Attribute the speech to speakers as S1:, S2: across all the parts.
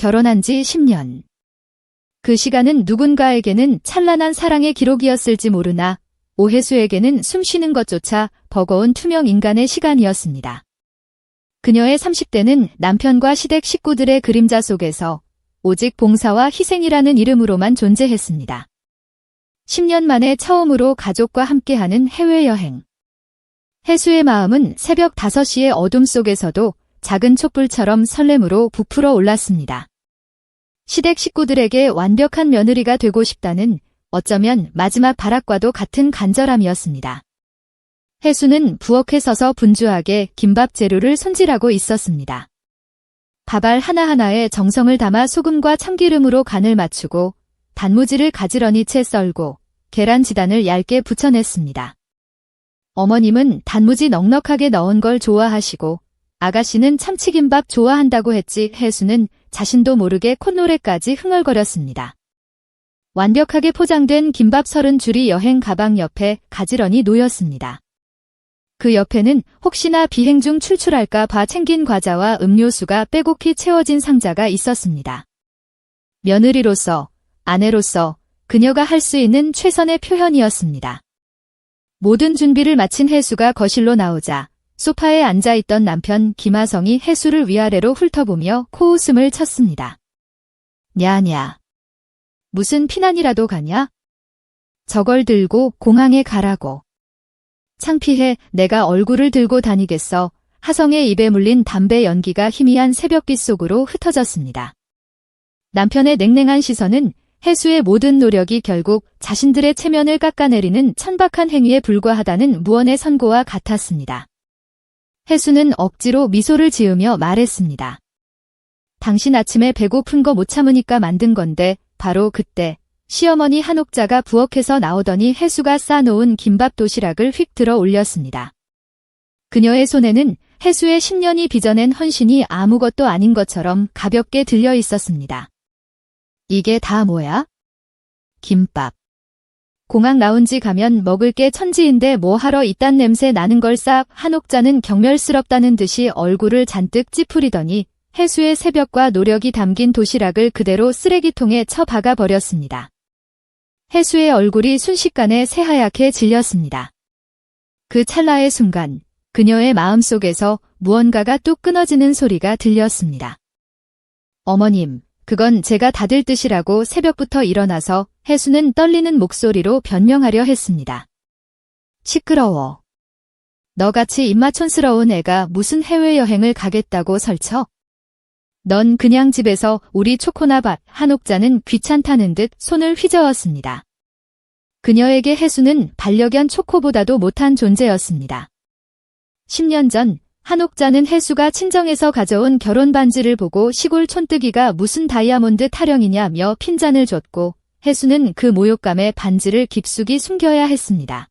S1: 결혼한 지 10년. 그 시간은 누군가에게는 찬란한 사랑의 기록이었을지 모르나 오혜수에게는 숨쉬는 것조차 버거운 투명 인간의 시간이었습니다. 그녀의 30대는 남편과 시댁 식구들의 그림자 속에서 오직 봉사와 희생이라는 이름으로만 존재했습니다. 10년 만에 처음으로 가족과 함께하는 해외여행. 혜수의 마음은 새벽 5시의 어둠 속에서도 작은 촛불처럼 설렘으로 부풀어 올랐습니다. 시댁 식구들에게 완벽한 며느리가 되고 싶다는 어쩌면 마지막 발악과도 같은 간절함이었습니다. 혜수는 부엌에 서서 분주하게 김밥 재료를 손질하고 있었습니다. 밥알 하나하나에 정성을 담아 소금과 참기름으로 간을 맞추고 단무지를 가지런히 채 썰고 계란 지단을 얇게 부쳐냈습니다. 어머님은 단무지 넉넉하게 넣은 걸 좋아하시고 아가씨는 참치김밥 좋아한다고 했지 혜수는 자신도 모르게 콧노래까지 흥얼거렸습니다. 완벽하게 포장된 김밥 30줄이 여행 가방 옆에 가지런히 놓였습니다. 그 옆에는 혹시나 비행 중 출출할까 봐 챙긴 과자와 음료수가 빼곡히 채워진 상자가 있었습니다. 며느리로서, 아내로서 그녀가 할 수 있는 최선의 표현이었습니다. 모든 준비를 마친 혜수가 거실로 나오자 소파에 앉아있던 남편 김하성이 혜수를 위아래로 훑어보며 코웃음을 쳤습니다. 냐냐. 무슨 피난이라도 가냐? 저걸 들고 공항에 가라고. 창피해 내가 얼굴을 들고 다니겠어. 하성의 입에 물린 담배 연기가 희미한 새벽빛 속으로 흩어졌습니다. 남편의 냉랭한 시선은 혜수의 모든 노력이 결국 자신들의 체면을 깎아내리는 천박한 행위에 불과하다는 무언의 선고와 같았습니다. 혜수는 억지로 미소를 지으며 말했습니다. 당신 아침에 배고픈 거 못 참으니까 만든 건데 바로 그때 시어머니 한옥자가 부엌에서 나오더니 혜수가 싸놓은 김밥 도시락을 휙 들어 올렸습니다. 그녀의 손에는 혜수의 10년이 빚어낸 헌신이 아무것도 아닌 것처럼 가볍게 들려 있었습니다. 이게 다 뭐야? 김밥. 공항 라운지 가면 먹을 게 천지인데 뭐 하러 이딴 냄새 나는 걸 싹 한옥자는 경멸스럽다는 듯이 얼굴을 잔뜩 찌푸리더니 혜수의 새벽과 노력이 담긴 도시락을 그대로 쓰레기통에 쳐박아 버렸습니다. 혜수의 얼굴이 순식간에 새하얗게 질렸습니다. 그 찰나의 순간 그녀의 마음속에서 무언가가 뚝 끊어지는 소리가 들렸습니다. 어머님, 그건 제가 다들 뜻이라고 새벽부터 일어나서 혜수는 떨리는 목소리로 변명하려 했습니다. 시끄러워. 너같이 입마촌스러운 애가 무슨 해외여행을 가겠다고 설쳐? 넌 그냥 집에서 우리 초코나 밥. 한옥자는 귀찮다는 듯 손을 휘저었습니다. 그녀에게 혜수는 반려견 초코보다도 못한 존재였습니다. 10년 전 한옥자는 혜수가 친정에서 가져온 결혼 반지를 보고 시골 촌뜨기가 무슨 다이아몬드 타령이냐며 핀잔을 줬고 혜수는 그 모욕감에 반지를 깊숙이 숨겨야 했습니다.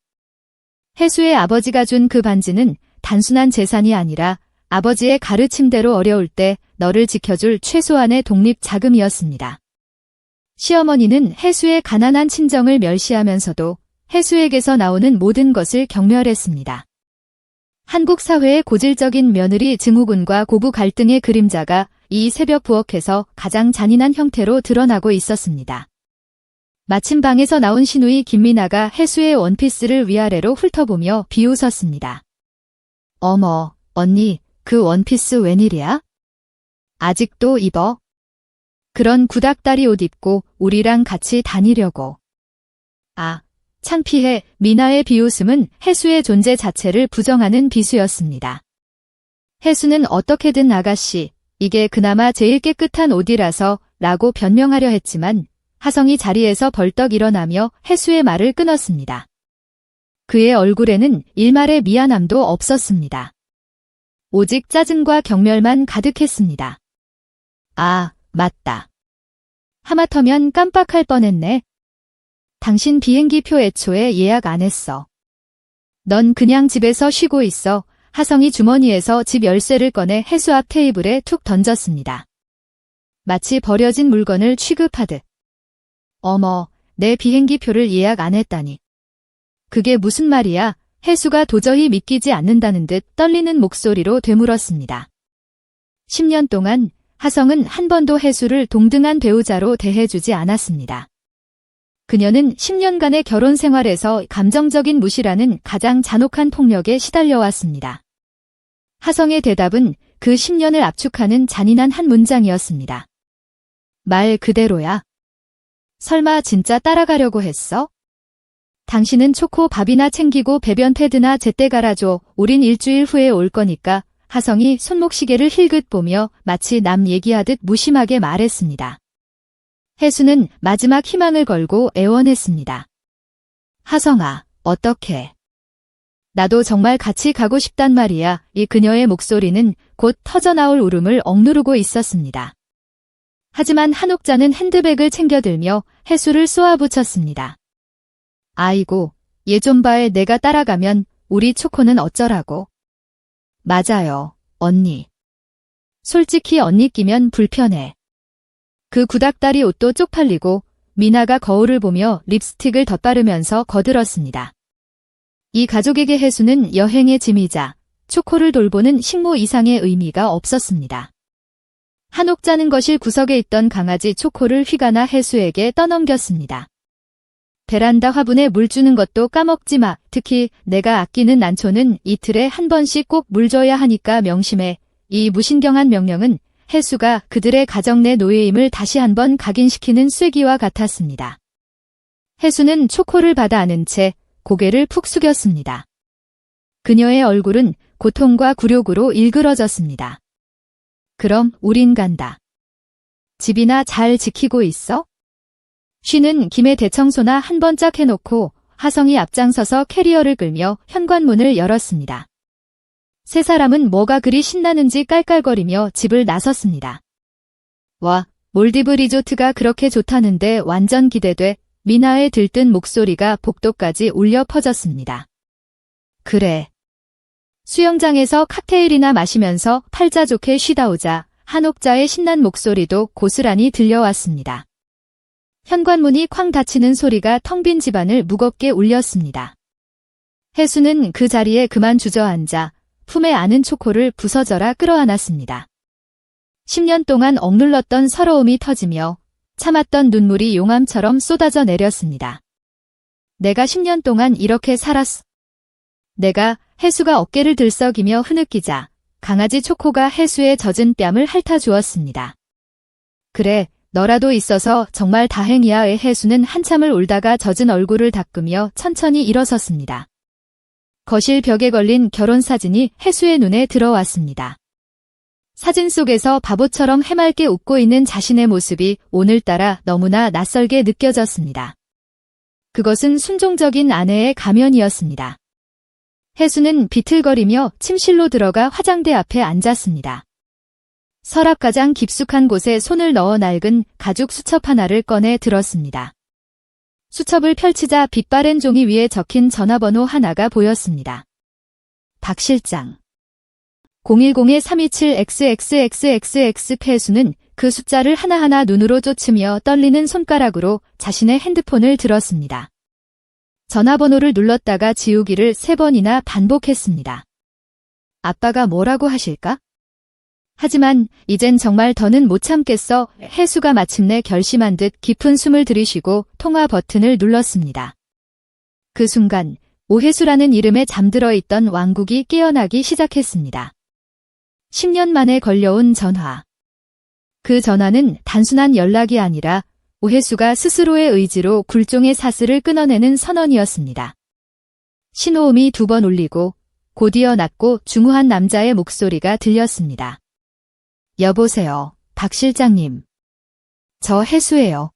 S1: 혜수의 아버지가 준 그 반지는 단순한 재산이 아니라 아버지의 가르침대로 어려울 때 너를 지켜줄 최소한의 독립 자금이었습니다. 시어머니는 혜수의 가난한 친정을 멸시하면서도 혜수에게서 나오는 모든 것을 경멸했습니다. 한국 사회의 고질적인 며느리 증후군과 고부 갈등의 그림자가 이 새벽 부엌에서 가장 잔인한 형태로 드러나고 있었습니다. 마침 방에서 나온 시누이 김미나가 혜수의 원피스를 위아래로 훑어보며 비웃었습니다. 어머, 언니, 그 원피스 웬일이야? 아직도 입어? 그런 구닥다리 옷 입고 우리랑 같이 다니려고. 아, 창피해. 미나의 비웃음은 혜수의 존재 자체를 부정하는 비수였습니다. 혜수는 어떻게든 아가씨, 이게 그나마 제일 깨끗한 옷이라서 라고 변명하려 했지만 하성이 자리에서 벌떡 일어나며 혜수의 말을 끊었습니다. 그의 얼굴에는 일말의 미안함도 없었습니다. 오직 짜증과 경멸만 가득했습니다. 아, 맞다. 하마터면 깜빡할 뻔했네. 당신 비행기표 애초에 예약 안 했어. 넌 그냥 집에서 쉬고 있어. 하성이 주머니에서 집 열쇠를 꺼내 혜수 앞 테이블에 툭 던졌습니다. 마치 버려진 물건을 취급하듯. 어머, 내 비행기표를 예약 안 했다니. 그게 무슨 말이야? 혜수가 도저히 믿기지 않는다는 듯 떨리는 목소리로 되물었습니다. 10년 동안 하성은 한 번도 해수를 동등한 배우자로 대해주지 않았습니다. 그녀는 10년간의 결혼 생활에서 감정적인 무시라는 가장 잔혹한 폭력에 시달려왔습니다. 하성의 대답은 그 10년을 압축하는 잔인한 한 문장이었습니다. 말 그대로야. 설마 진짜 따라가려고 했어? 당신은 초코 밥이나 챙기고 배변 패드나 제때 갈아줘. 우린 일주일 후에 올 거니까. 하성이 손목시계를 힐긋 보며 마치 남 얘기하듯 무심하게 말했습니다. 해수는 마지막 희망을 걸고 애원했습니다. 하성아, 어떡해. 나도 정말 같이 가고 싶단 말이야. 이 그녀의 목소리는 곧 터져나올 울음을 억누르고 있었습니다. 하지만 한옥자는 핸드백을 챙겨들며 해수를 쏘아붙였습니다. 아이고, 얘 좀 봐에 내가 따라가면 우리 초코는 어쩌라고. 맞아요, 언니. 솔직히 언니 끼면 불편해. 그 구닥다리 옷도 쪽팔리고 미나가 거울을 보며 립스틱을 덧바르면서 거들었습니다. 이 가족에게 해수는 여행의 짐이자 초코를 돌보는 식모 이상의 의미가 없었습니다. 한옥자는 거실 구석에 있던 강아지 초코를 휘가나 해수에게 떠넘겼습니다. 베란다 화분에 물 주는 것도 까먹지 마. 특히 내가 아끼는 난초는 이틀에 한 번씩 꼭 물 줘야 하니까 명심해. 이 무신경한 명령은 해수가 그들의 가정 내 노예임을 다시 한번 각인시키는 쐐기와 같았습니다. 해수는 초코를 받아 안은 채 고개를 푹 숙였습니다. 그녀의 얼굴은 고통과 굴욕으로 일그러졌습니다. 그럼 우린 간다. 집이나 잘 지키고 있어? 쉬는 김에 대청소나 한 번 짝 해놓고 하성이 앞장서서 캐리어를 끌며 현관문을 열었습니다. 세 사람은 뭐가 그리 신나는지 깔깔거리며 집을 나섰습니다. 와, 몰디브 리조트가 그렇게 좋다는데 완전 기대돼. 미나의 들뜬 목소리가 복도까지 울려 퍼졌습니다. 그래. 수영장에서 칵테일이나 마시면서 팔자 좋게 쉬다 오자. 한옥자의 신난 목소리도 고스란히 들려왔습니다. 현관문이 쾅 닫히는 소리가 텅 빈 집안을 무겁게 울렸습니다. 해수는 그 자리에 그만 주저앉아 품에 안은 초코를 부서져라 끌어안았습니다. 10년 동안 억눌렀던 서러움이 터지며 참았던 눈물이 용암처럼 쏟아져 내렸습니다. 내가 10년 동안 이렇게 살았어. 내가 해수가 어깨를 들썩이며 흐느끼자 강아지 초코가 해수의 젖은 뺨을 핥아주었습니다. 그래, 너라도 있어서 정말 다행이야의 해수는 한참을 울다가 젖은 얼굴을 닦으며 천천히 일어섰습니다. 거실 벽에 걸린 결혼사진이 해수의 눈에 들어왔습니다. 사진 속에서 바보처럼 해맑게 웃고 있는 자신의 모습이 오늘따라 너무나 낯설게 느껴졌습니다. 그것은 순종적인 아내의 가면이었습니다. 해수는 비틀거리며 침실로 들어가 화장대 앞에 앉았습니다. 서랍 가장 깊숙한 곳에 손을 넣어 낡은 가죽 수첩 하나를 꺼내 들었습니다. 수첩을 펼치자 빛바랜 종이 위에 적힌 전화번호 하나가 보였습니다. 박 실장. 010-327-XXXXX 해수는 그 숫자를 하나하나 눈으로 쫓으며 떨리는 손가락으로 자신의 핸드폰을 들었습니다. 전화번호를 눌렀다가 지우기를 3번이나 반복했습니다. 아빠가 뭐라고 하실까? 하지만 이젠 정말 더는 못 참겠어. 해수가 마침내 결심한 듯 깊은 숨을 들이쉬고 통화 버튼을 눌렀습니다. 그 순간 오해수라는 이름에 잠들어 있던 왕국이 깨어나기 시작했습니다. 10년 만에 걸려온 전화. 그 전화는 단순한 연락이 아니라 오해수가 스스로의 의지로 굴종의 사슬을 끊어내는 선언이었습니다. 신호음이 2번 울리고 곧이어 낮고 중후한 남자의 목소리가 들렸습니다. 여보세요, 박 실장님. 저 해수예요.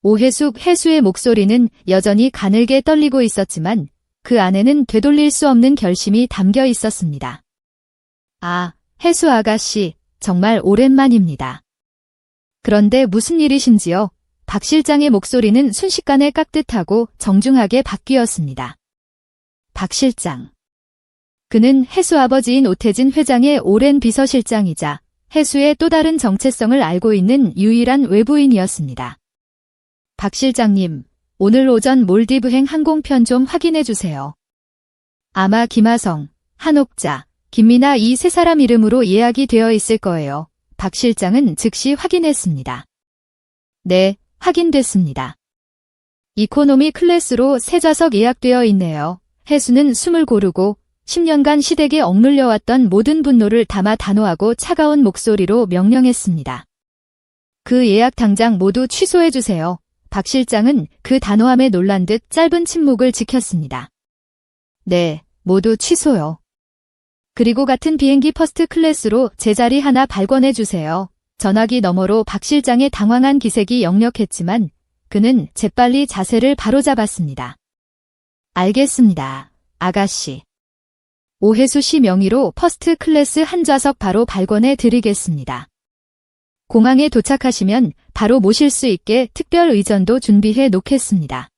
S1: 오해숙 해수의 목소리는 여전히 가늘게 떨리고 있었지만 그 안에는 되돌릴 수 없는 결심이 담겨 있었습니다. 아, 해수 아가씨, 정말 오랜만입니다. 그런데 무슨 일이신지요? 박 실장의 목소리는 순식간에 깍듯하고 정중하게 바뀌었습니다. 박 실장. 그는 해수 아버지인 오태진 회장의 오랜 비서실장이자 해수의 또 다른 정체성을 알고 있는 유일한 외부인이었습니다. 박 실장님, 오늘 오전 몰디브행 항공편 좀 확인해 주세요. 아마 김하성, 한옥자, 김미나 이 세 사람 이름으로 예약이 되어 있을 거예요. 박 실장은 즉시 확인했습니다. 네, 확인됐습니다. 이코노미 클래스로 새 좌석 예약되어 있네요. 혜수는 숨을 고르고 10년간 시댁에 억눌려왔던 모든 분노를 담아 단호하고 차가운 목소리로 명령했습니다. 그 예약 당장 모두 취소해주세요. 박 실장은 그 단호함에 놀란 듯 짧은 침묵을 지켰습니다. 네, 모두 취소요. 그리고 같은 비행기 퍼스트 클래스로 제 자리 하나 발권해주세요. 전화기 너머로 박 실장의 당황한 기색이 역력했지만 그는 재빨리 자세를 바로잡았습니다. 알겠습니다, 아가씨. 오혜수 씨 명의로 퍼스트 클래스 한 좌석 바로 발권해 드리겠습니다. 공항에 도착하시면 바로 모실 수 있게 특별 의전도 준비해 놓겠습니다.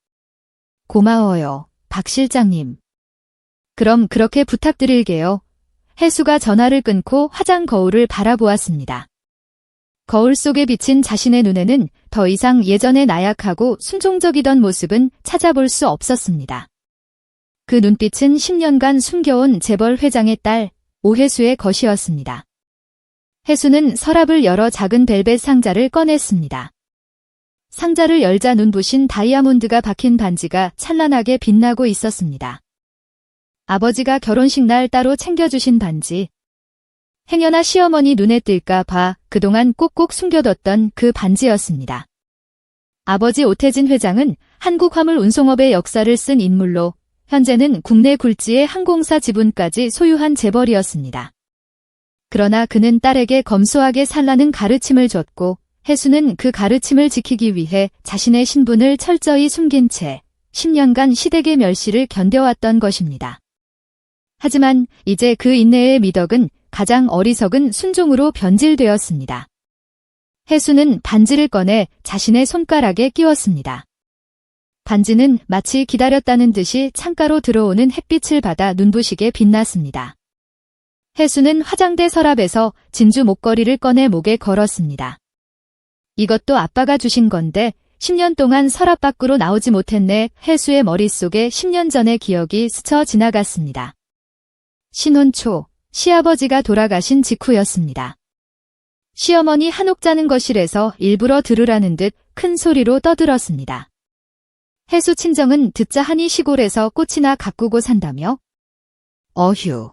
S1: 고마워요, 박 실장님. 그럼 그렇게 부탁드릴게요. 혜수가 전화를 끊고 화장 거울을 바라보았습니다. 거울 속에 비친 자신의 눈에는 더 이상 예전의 나약하고 순종적이던 모습은 찾아볼 수 없었습니다. 그 눈빛은 10년간 숨겨온 재벌 회장의 딸 오혜수의 것이었습니다. 혜수는 서랍을 열어 작은 벨벳 상자를 꺼냈습니다. 상자를 열자 눈부신 다이아몬드가 박힌 반지가 찬란하게 빛나고 있었습니다. 아버지가 결혼식 날 따로 챙겨주신 반지. 행여나 시어머니 눈에 띌까 봐 그동안 꼭꼭 숨겨뒀던 그 반지였습니다. 아버지 오태진 회장은 한국화물 운송업의 역사를 쓴 인물로 현재는 국내 굴지의 항공사 지분까지 소유한 재벌이었습니다. 그러나 그는 딸에게 검소하게 살라는 가르침을 줬고 혜수는 그 가르침을 지키기 위해 자신의 신분을 철저히 숨긴 채 10년간 시댁의 멸시를 견뎌왔던 것입니다. 하지만 이제 그 인내의 미덕은 가장 어리석은 순종으로 변질되었습니다. 혜수는 반지를 꺼내 자신의 손가락에 끼웠습니다. 반지는 마치 기다렸다는 듯이 창가로 들어오는 햇빛을 받아 눈부시게 빛났습니다. 혜수는 화장대 서랍에서 진주 목걸이를 꺼내 목에 걸었습니다. 이것도 아빠가 주신 건데 10년 동안 서랍 밖으로 나오지 못했네. 혜수의 머릿속에 10년 전의 기억이 스쳐 지나갔습니다. 신혼 초, 시아버지가 돌아가신 직후였습니다. 시어머니 한옥 자는 거실에서 일부러 들으라는 듯 큰 소리로 떠들었습니다. 혜수 친정은 듣자 하니 시골에서 꽃이나 가꾸고 산다며? 어휴.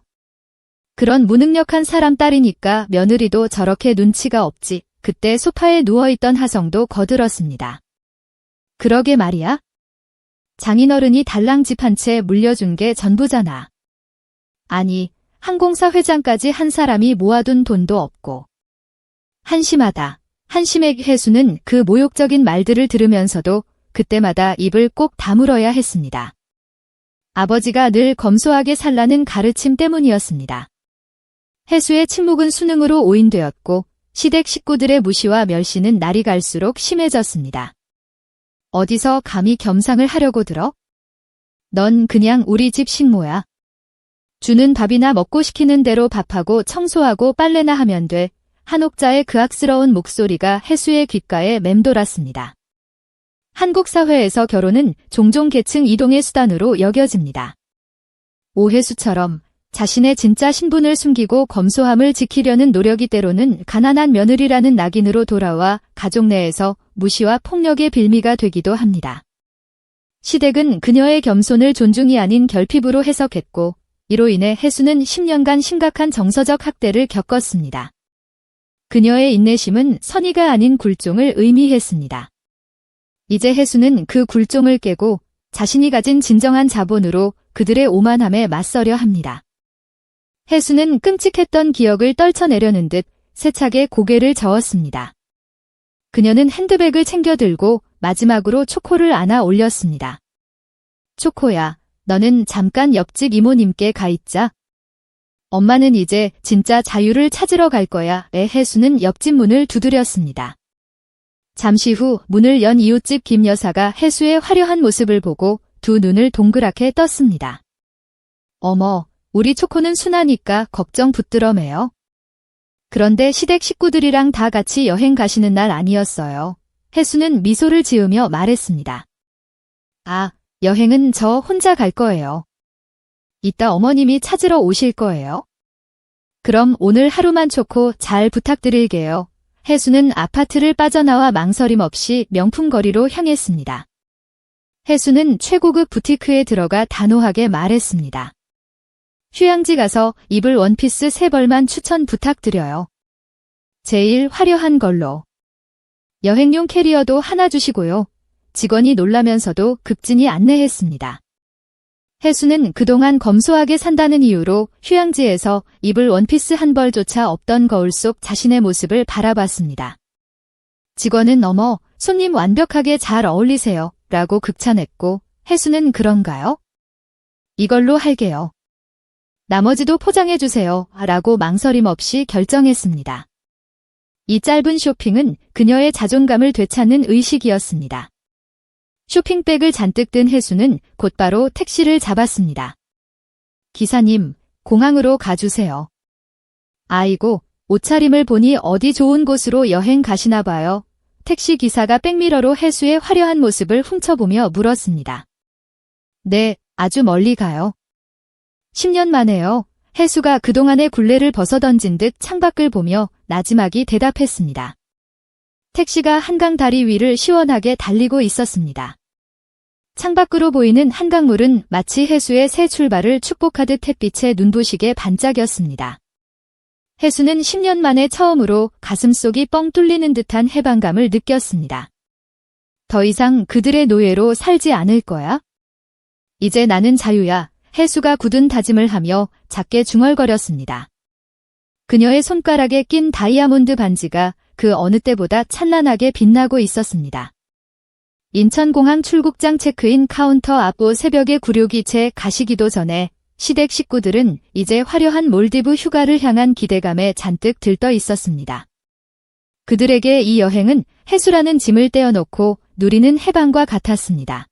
S1: 그런 무능력한 사람 딸이니까 며느리도 저렇게 눈치가 없지. 그때 소파에 누워있던 하성도 거들었습니다. 그러게 말이야. 장인어른이 달랑 집 한 채 물려준 게 전부잖아. 아니, 항공사 회장까지 한 사람이 모아둔 돈도 없고. 한심하다. 한심의 혜수는 그 모욕적인 말들을 들으면서도 그때마다 입을 꼭 다물어야 했습니다. 아버지가 늘 검소하게 살라는 가르침 때문이었습니다. 혜수의 침묵은 수능으로 오인되었고 시댁 식구들의 무시와 멸시는 날이 갈수록 심해졌습니다. 어디서 감히 겸상을 하려고 들어? 넌 그냥 우리 집 식모야. 주는 밥이나 먹고 시키는 대로 밥하고 청소하고 빨래나 하면 돼. 한옥자의 그악스러운 목소리가 혜수의 귓가에 맴돌았습니다. 한국 사회에서 결혼은 종종 계층 이동의 수단으로 여겨집니다. 오혜수처럼 자신의 진짜 신분을 숨기고 검소함을 지키려는 노력이 때로는 가난한 며느리라는 낙인으로 돌아와 가족 내에서 무시와 폭력의 빌미가 되기도 합니다. 시댁은 그녀의 겸손을 존중이 아닌 결핍으로 해석했고 이로 인해 혜수는 10년간 심각한 정서적 학대를 겪었습니다. 그녀의 인내심은 선의가 아닌 굴종을 의미했습니다. 이제 혜수는 그 굴종을 깨고 자신이 가진 진정한 자본으로 그들의 오만함에 맞서려 합니다. 혜수는 끔찍했던 기억을 떨쳐내려는 듯 세차게 고개를 저었습니다. 그녀는 핸드백을 챙겨 들고 마지막으로 초코를 안아 올렸습니다. 초코야, 너는 잠깐 옆집 이모님께 가 있자. 엄마는 이제 진짜 자유를 찾으러 갈 거야. 혜수는 옆집 문을 두드렸습니다. 잠시 후 문을 연 이웃집 김 여사가 혜수의 화려한 모습을 보고 두 눈을 동그랗게 떴습니다. 어머, 우리 초코는 순하니까 걱정 붙들어 매요. 그런데 시댁 식구들이랑 다 같이 여행 가시는 날 아니었어요. 혜수는 미소를 지으며 말했습니다. 아, 여행은 저 혼자 갈 거예요. 이따 어머님이 찾으러 오실 거예요. 그럼 오늘 하루만 좋고 잘 부탁드릴게요. 혜수는 아파트를 빠져나와 망설임 없이 명품 거리로 향했습니다. 혜수는 최고급 부티크에 들어가 단호하게 말했습니다. 휴양지 가서 입을 원피스 3벌만 추천 부탁드려요. 제일 화려한 걸로. 여행용 캐리어도 하나 주시고요. 직원이 놀라면서도 급진히 안내했습니다. 혜수는 그동안 검소하게 산다는 이유로 휴양지에서 입을 원피스 한 벌조차 없던 거울 속 자신의 모습을 바라봤습니다. 직원은 어머, 손님 완벽하게 잘 어울리세요. 라고 극찬했고 혜수는 그런가요? 이걸로 할게요. 나머지도 포장해주세요. 라고 망설임 없이 결정했습니다. 이 짧은 쇼핑은 그녀의 자존감을 되찾는 의식이었습니다. 쇼핑백을 잔뜩 든 혜수는 곧바로 택시를 잡았습니다. 기사님, 공항으로 가주세요. 아이고, 옷차림을 보니 어디 좋은 곳으로 여행 가시나 봐요. 택시 기사가 백미러로 혜수의 화려한 모습을 훔쳐보며 물었습니다. 네, 아주 멀리 가요. 10년 만에요. 혜수가 그동안의 굴레를 벗어던진 듯 창밖을 보며 나지막이 대답했습니다. 택시가 한강 다리 위를 시원하게 달리고 있었습니다. 창밖으로 보이는 한강물은 마치 혜수의 새 출발을 축복하듯 햇빛에 눈부시게 반짝였습니다. 혜수는 10년 만에 처음으로 가슴속이 뻥 뚫리는 듯한 해방감을 느꼈습니다. 더 이상 그들의 노예로 살지 않을 거야? 이제 나는 자유야. 혜수가 굳은 다짐을 하며 작게 중얼거렸습니다. 그녀의 손가락에 낀 다이아몬드 반지가 그 어느 때보다 찬란하게 빛나고 있었습니다. 인천공항 출국장 체크인 카운터 앞 새벽의 구류기체 가시기도 전에 시댁 식구들은 이제 화려한 몰디브 휴가를 향한 기대감에 잔뜩 들떠 있었습니다. 그들에게 이 여행은 혜수라는 짐을 떼어놓고 누리는 해방과 같았습니다.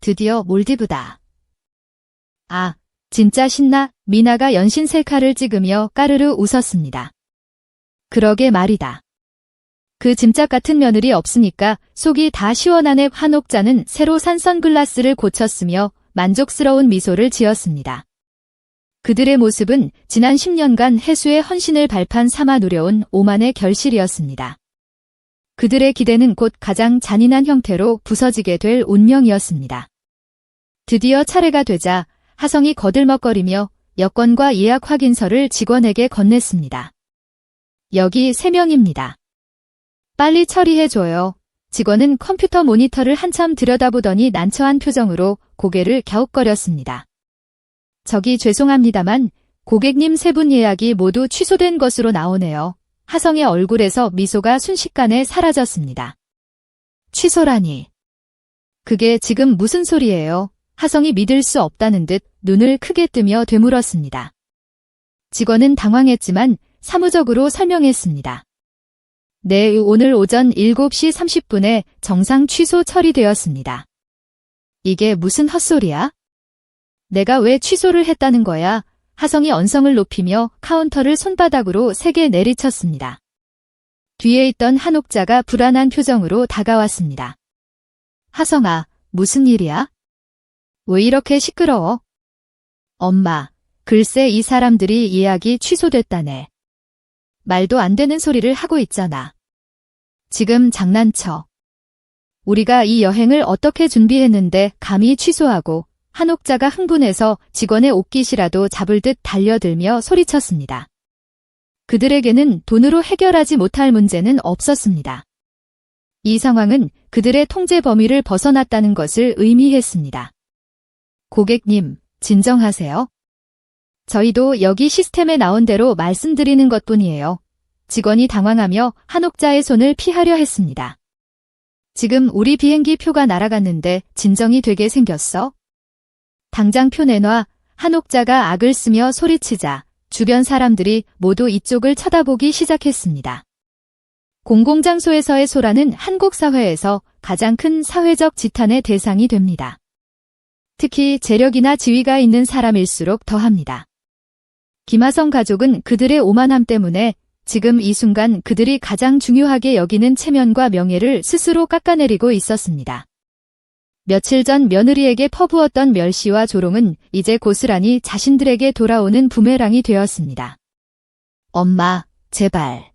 S1: 드디어 몰디브다. 아, 진짜 신나. 미나가 연신 셀카를 찍으며 까르르 웃었습니다. 그러게 말이다. 그 짐짝 같은 며느리 없으니까 속이 다 시원하네. 한옥자는 새로 산 선글라스를 고쳤으며 만족스러운 미소를 지었습니다. 그들의 모습은 지난 10년간 혜수의 헌신을 발판 삼아 누려온 오만의 결실이었습니다. 그들의 기대는 곧 가장 잔인한 형태로 부서지게 될 운명이었습니다. 드디어 차례가 되자 하성이 거들먹거리며 여권과 예약 확인서를 직원에게 건넸습니다. 여기 3명입니다. 빨리 처리해줘요. 직원은 컴퓨터 모니터를 한참 들여다보더니 난처한 표정으로 고개를 갸웃거렸습니다. 저기 죄송합니다만 고객님 3분 예약이 모두 취소된 것으로 나오네요. 하성의 얼굴에서 미소가 순식간에 사라졌습니다. 취소라니. 그게 지금 무슨 소리예요? 하성이 믿을 수 없다는 듯 눈을 크게 뜨며 되물었습니다. 직원은 당황했지만 사무적으로 설명했습니다. 네, 오늘 오전 7시 30분에 정상 취소 처리되었습니다. 이게 무슨 헛소리야? 내가 왜 취소를 했다는 거야? 하성이 언성을 높이며 카운터를 손바닥으로 세게 내리쳤습니다. 뒤에 있던 한옥자가 불안한 표정으로 다가왔습니다. 하성아, 무슨 일이야? 왜 이렇게 시끄러워? 엄마, 글쎄 이 사람들이 예약이 취소됐다네. 말도 안 되는 소리를 하고 있잖아. 지금 장난쳐. 우리가 이 여행을 어떻게 준비했는데 감히 취소하고 한옥자가 흥분해서 직원의 옷깃이라도 잡을 듯 달려들며 소리쳤습니다. 그들에게는 돈으로 해결하지 못할 문제는 없었습니다. 이 상황은 그들의 통제 범위를 벗어났다는 것을 의미했습니다. 고객님, 진정하세요. 저희도 여기 시스템에 나온 대로 말씀드리는 것뿐이에요. 직원이 당황하며 한옥자의 손을 피하려 했습니다. 지금 우리 비행기 표가 날아갔는데 진정이 되게 생겼어? 당장 표 내놔. 한옥자가 악을 쓰며 소리치자 주변 사람들이 모두 이쪽을 쳐다보기 시작했습니다. 공공장소에서의 소란은 한국 사회에서 가장 큰 사회적 지탄의 대상이 됩니다. 특히 재력이나 지위가 있는 사람일수록 더합니다. 김하성 가족은 그들의 오만함 때문에 지금 이 순간 그들이 가장 중요하게 여기는 체면과 명예를 스스로 깎아내리고 있었습니다. 며칠 전 며느리에게 퍼부었던 멸시와 조롱은 이제 고스란히 자신들에게 돌아오는 부메랑이 되었습니다. 엄마, 제발.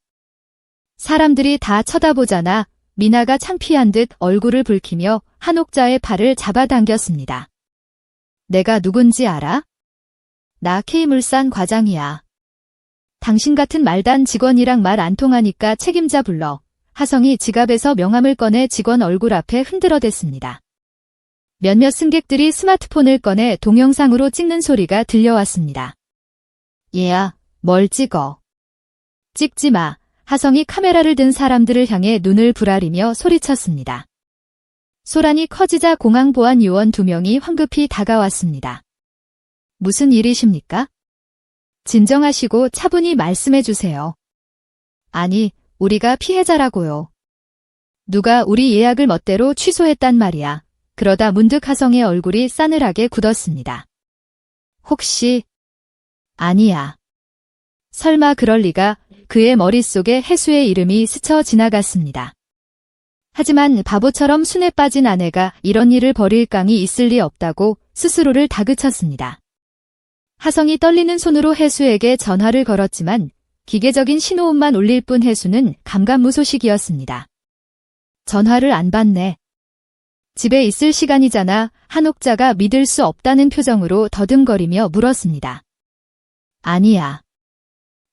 S1: 사람들이 다 쳐다보잖아. 미나가 창피한 듯 얼굴을 붉히며 한옥자의 팔을 잡아당겼습니다. 내가 누군지 알아? 나 K물산 과장이야. 당신 같은 말단 직원이랑 말 안 통하니까 책임자 불러. 하성이 지갑에서 명함을 꺼내 직원 얼굴 앞에 흔들어댔습니다. 몇몇 승객들이 스마트폰을 꺼내 동영상으로 찍는 소리가 들려왔습니다. 얘야, 뭘 찍어? 찍지 마. 하성이 카메라를 든 사람들을 향해 눈을 부라리며 소리쳤습니다. 소란이 커지자 공항보안 요원 2명이 황급히 다가왔습니다. 무슨 일이십니까? 진정하시고 차분히 말씀해 주세요. 아니, 우리가 피해자라고요. 누가 우리 예약을 멋대로 취소했단 말이야. 그러다 문득 하성의 얼굴이 싸늘하게 굳었습니다. 혹시... 아니야. 설마 그럴 리가. 그의 머릿속에 해수의 이름이 스쳐 지나갔습니다. 하지만 바보처럼 순에 빠진 아내가 이런 일을 벌일 깡이 있을 리 없다고 스스로를 다그쳤습니다. 하성이 떨리는 손으로 해수에게 전화를 걸었지만 기계적인 신호음만 울릴 뿐 해수는 감감무소식이었습니다. 전화를 안 받네. 집에 있을 시간이잖아. 한옥자가 믿을 수 없다는 표정으로 더듬거리며 물었습니다. 아니야.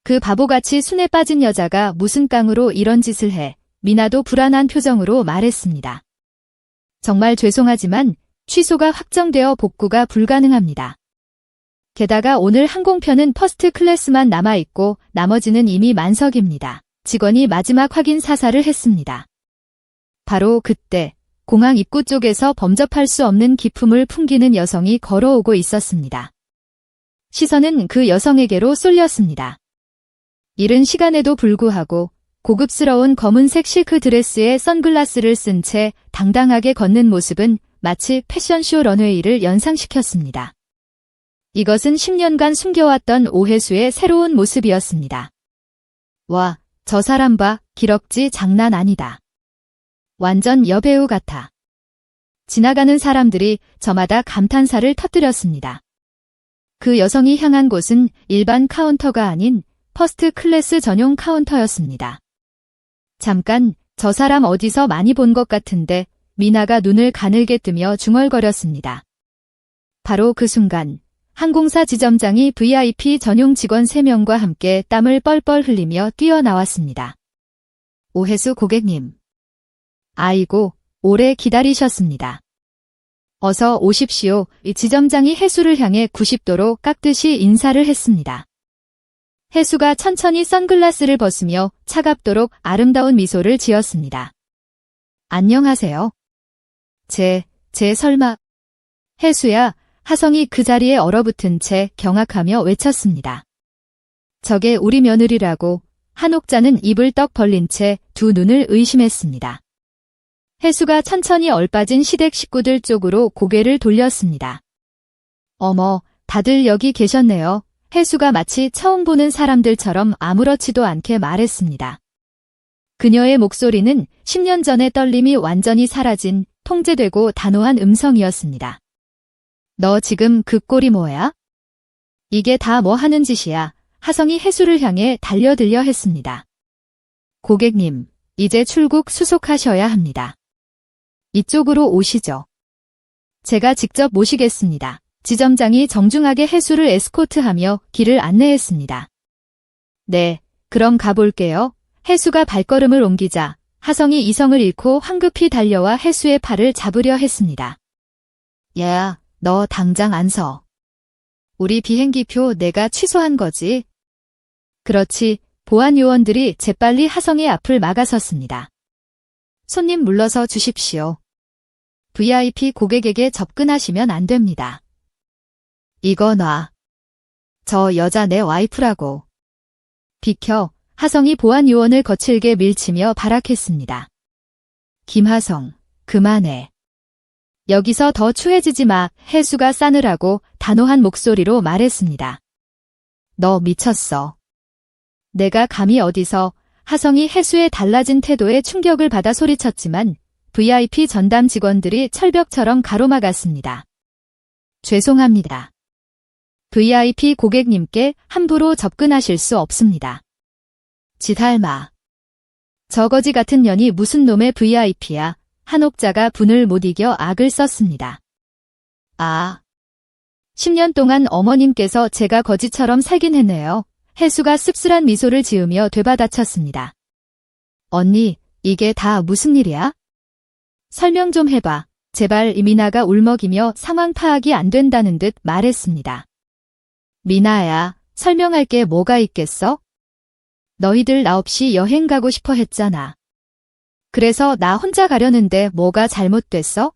S1: 그 바보같이 순에 빠진 여자가 무슨 깡으로 이런 짓을 해. 미나도 불안한 표정으로 말했습니다. 정말 죄송하지만 취소가 확정되어 복구가 불가능합니다. 게다가 오늘 항공편은 퍼스트 클래스만 남아있고 나머지는 이미 만석입니다. 직원이 마지막 확인 사살을 했습니다. 바로 그때 공항 입구 쪽에서 범접할 수 없는 기품을 풍기는 여성이 걸어오고 있었습니다. 시선은 그 여성에게로 쏠렸습니다. 이른 시간에도 불구하고 고급스러운 검은색 실크 드레스에 선글라스를 쓴 채 당당하게 걷는 모습은 마치 패션쇼 런웨이를 연상시켰습니다. 이것은 10년간 숨겨왔던 오해수의 새로운 모습이었습니다. 와, 저 사람 봐. 기럭지 장난 아니다. 완전 여배우 같아. 지나가는 사람들이 저마다 감탄사를 터뜨렸습니다. 그 여성이 향한 곳은 일반 카운터가 아닌 퍼스트 클래스 전용 카운터였습니다. 잠깐, 저 사람 어디서 많이 본 것 같은데 미나가 눈을 가늘게 뜨며 중얼거렸습니다. 바로 그 순간 항공사 지점장이 VIP 전용 직원 3명과 함께 땀을 뻘뻘 흘리며 뛰어나왔습니다. 오해수 고객님. 아이고, 오래 기다리셨습니다. 어서 오십시오. 이 지점장이 해수를 향해 90도로 깎듯이 인사를 했습니다. 해수가 천천히 선글라스를 벗으며 차갑도록 아름다운 미소를 지었습니다. 안녕하세요. 제 설마... 해수야. 하성이 그 자리에 얼어붙은 채 경악하며 외쳤습니다. 저게 우리 며느리라고. 한옥자는 입을 떡 벌린 채 두 눈을 의심했습니다. 해수가 천천히 얼빠진 시댁 식구들 쪽으로 고개를 돌렸습니다. 어머, 다들 여기 계셨네요. 해수가 마치 처음 보는 사람들처럼 아무렇지도 않게 말했습니다. 그녀의 목소리는 10년 전의 떨림이 완전히 사라진 통제되고 단호한 음성이었습니다. 너 지금 그 꼴이 뭐야? 이게 다 뭐 하는 짓이야? 하성이 해수를 향해 달려들려 했습니다. 고객님, 이제 출국 수속하셔야 합니다. 이쪽으로 오시죠. 제가 직접 모시겠습니다. 지점장이 정중하게 해수를 에스코트하며 길을 안내했습니다. 네, 그럼 가볼게요. 해수가 발걸음을 옮기자 하성이 이성을 잃고 황급히 달려와 해수의 팔을 잡으려 했습니다. 야, 너 당장 안 서. 우리 비행기표 내가 취소한 거지? 그렇지. 보안 요원들이 재빨리 하성의 앞을 막아섰습니다. 손님 물러서 주십시오. VIP 고객에게 접근하시면 안 됩니다. 이거 놔. 저 여자 내 와이프라고. 비켜. 하성이 보안 요원을 거칠게 밀치며 발악했습니다. 김하성, 그만해. 여기서 더 추해지지 마. 해수가 싸늘하고 단호한 목소리로 말했습니다. 너 미쳤어. 내가 감히 어디서. 하성이 해수의 달라진 태도에 충격을 받아 소리쳤지만 VIP 전담 직원들이 철벽처럼 가로막았습니다. 죄송합니다. VIP 고객님께 함부로 접근하실 수 없습니다. 지달마. 저 거지 같은 년이 무슨 놈의 VIP야. 한옥자가 분을 못 이겨 악을 썼습니다. 10년 동안 어머님께서 제가 거지처럼 살긴 했네요. 혜수가 씁쓸한 미소를 지으며 되받아쳤습니다. 언니, 이게 다 무슨 일이야? 설명 좀 해봐. 제발. 미나가 울먹이며 상황 파악이 안 된다는 듯 말했습니다. 미나야, 설명할 게 뭐가 있겠어? 너희들 나 없이 여행 가고 싶어 했잖아. 그래서 나 혼자 가려는데 뭐가 잘못됐어?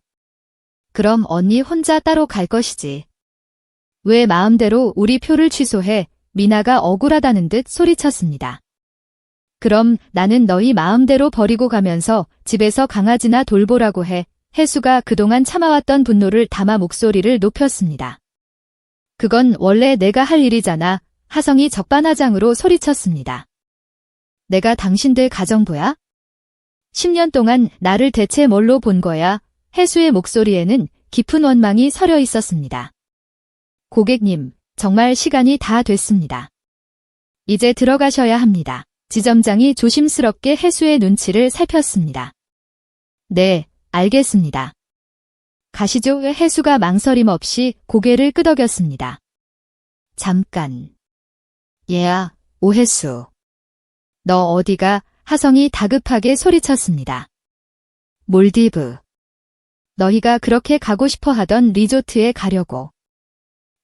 S1: 그럼 언니 혼자 따로 갈 것이지. 왜 마음대로 우리 표를 취소해? 미나가 억울하다는 듯 소리쳤습니다. 그럼 나는 너희 마음대로 버리고 가면서 집에서 강아지나 돌보라고 해. 혜수가 그동안 참아왔던 분노를 담아 목소리를 높였습니다. 그건 원래 내가 할 일이잖아. 하성이 적반하장으로 소리쳤습니다. 내가 당신들 가정부야? 10년 동안 나를 대체 뭘로 본 거야? 혜수의 목소리에는 깊은 원망이 서려 있었습니다. 고객님, 정말 시간이 다 됐습니다. 이제 들어가셔야 합니다. 지점장이 조심스럽게 혜수의 눈치를 살폈습니다. 네, 알겠습니다. 가시죠. 혜수가 망설임 없이 고개를 끄덕였습니다. 잠깐. 얘야, 오혜수. 너 어디가? 하성이 다급하게 소리쳤습니다. 몰디브. 너희가 그렇게 가고 싶어 하던 리조트에 가려고.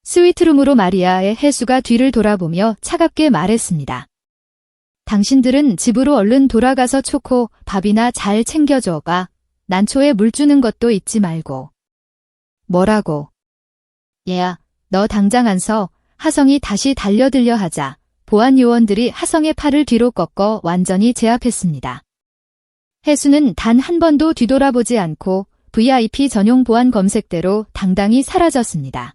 S1: 스위트룸으로 말이야의 혜수가 뒤를 돌아보며 차갑게 말했습니다. 당신들은 집으로 얼른 돌아가서 초코, 밥이나 잘 챙겨줘 봐. 난초에 물 주는 것도 잊지 말고. 뭐라고? 얘야, 너 당장 안 서. 하성이 다시 달려들려 하자 보안 요원들이 하성의 팔을 뒤로 꺾어 완전히 제압했습니다. 혜수는 단 한 번도 뒤돌아보지 않고 VIP 전용 보안 검색대로 당당히 사라졌습니다.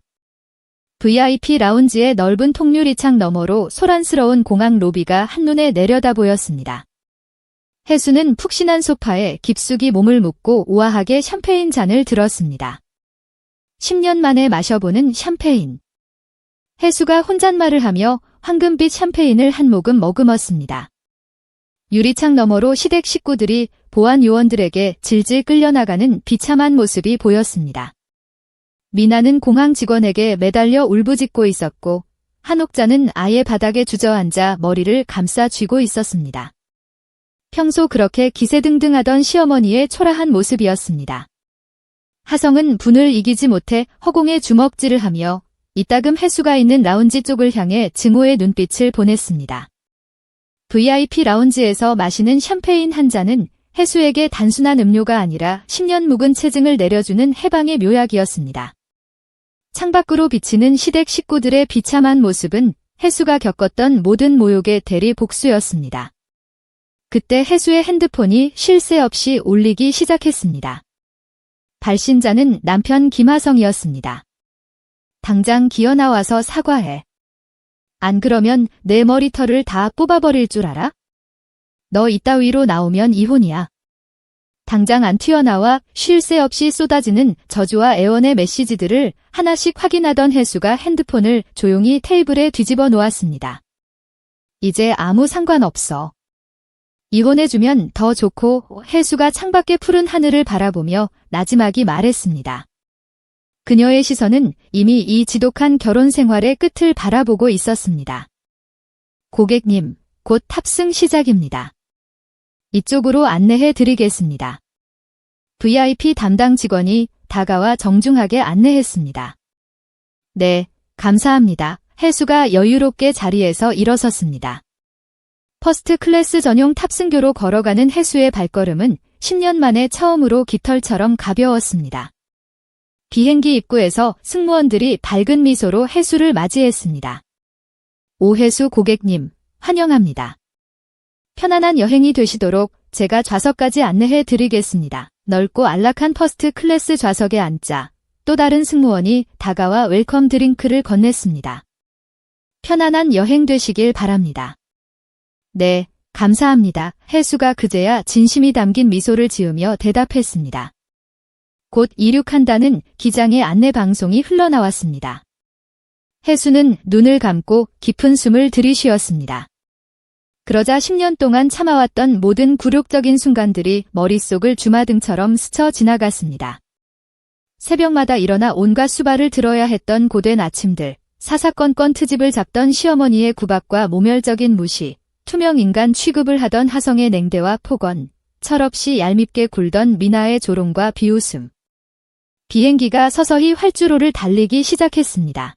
S1: VIP 라운지의 넓은 통유리창 너머로 소란스러운 공항 로비가 한눈에 내려다 보였습니다. 혜수는 푹신한 소파에 깊숙이 몸을 묻고 우아하게 샴페인 잔을 들었습니다. 10년 만에 마셔보는 샴페인. 혜수가 혼잣말을 하며 황금빛 샴페인을 한 모금 머금었습니다. 유리창 너머로 시댁 식구들이 보안 요원들에게 질질 끌려나가는 비참한 모습이 보였습니다. 미나는 공항 직원에게 매달려 울부짖고 있었고 한옥자는 아예 바닥에 주저앉아 머리를 감싸 쥐고 있었습니다. 평소 그렇게 기세등등하던 시어머니의 초라한 모습이었습니다. 하성은 분을 이기지 못해 허공에 주먹질을 하며 이따금 혜수가 있는 라운지 쪽을 향해 증오의 눈빛을 보냈습니다. VIP 라운지에서 마시는 샴페인 한 잔은 혜수에게 단순한 음료가 아니라 10년 묵은 체증을 내려주는 해방의 묘약이었습니다. 창밖으로 비치는 시댁 식구들의 비참한 모습은 혜수가 겪었던 모든 모욕의 대리 복수였습니다. 그때 혜수의 핸드폰이 쉴 새 없이 울리기 시작했습니다. 발신자는 남편 김하성이었습니다. 당장 기어나와서 사과해. 안 그러면 내 머리털을 다 뽑아버릴 줄 알아? 너 이따위로 나오면 이혼이야. 당장 안 튀어나와. 쉴 새 없이 쏟아지는 저주와 애원의 메시지들을 하나씩 확인하던 혜수가 핸드폰을 조용히 테이블에 뒤집어 놓았습니다. 이제 아무 상관없어. 이혼해주면 더 좋고. 혜수가 창밖의 푸른 하늘을 바라보며 나지막이 말했습니다. 그녀의 시선은 이미 이 지독한 결혼 생활의 끝을 바라보고 있었습니다. 고객님, 곧 탑승 시작입니다. 이쪽으로 안내해 드리겠습니다. VIP 담당 직원이 다가와 정중하게 안내했습니다. 네, 감사합니다. 혜수가 여유롭게 자리에서 일어섰습니다. 퍼스트 클래스 전용 탑승교로 걸어가는 혜수의 발걸음은 10년 만에 처음으로 깃털처럼 가벼웠습니다. 비행기 입구에서 승무원들이 밝은 미소로 혜수를 맞이했습니다. 오혜수 고객님, 환영합니다. 편안한 여행이 되시도록 제가 좌석까지 안내해 드리겠습니다. 넓고 안락한 퍼스트 클래스 좌석에 앉자 또 다른 승무원이 다가와 웰컴 드링크를 건넸습니다. 편안한 여행 되시길 바랍니다. 네, 감사합니다. 혜수가 그제야 진심이 담긴 미소를 지으며 대답했습니다. 곧 이륙한다는 기장의 안내 방송이 흘러나왔습니다. 혜수는 눈을 감고 깊은 숨을 들이쉬었습니다. 그러자 10년 동안 참아왔던 모든 굴욕적인 순간들이 머릿속을 주마등처럼 스쳐 지나갔습니다. 새벽마다 일어나 온갖 수발을 들어야 했던 고된 아침들, 사사건건 트집을 잡던 시어머니의 구박과 모멸적인 무시, 투명 인간 취급을 하던 하성의 냉대와 폭언, 철없이 얄밉게 굴던 미나의 조롱과 비웃음. 비행기가 서서히 활주로를 달리기 시작했습니다.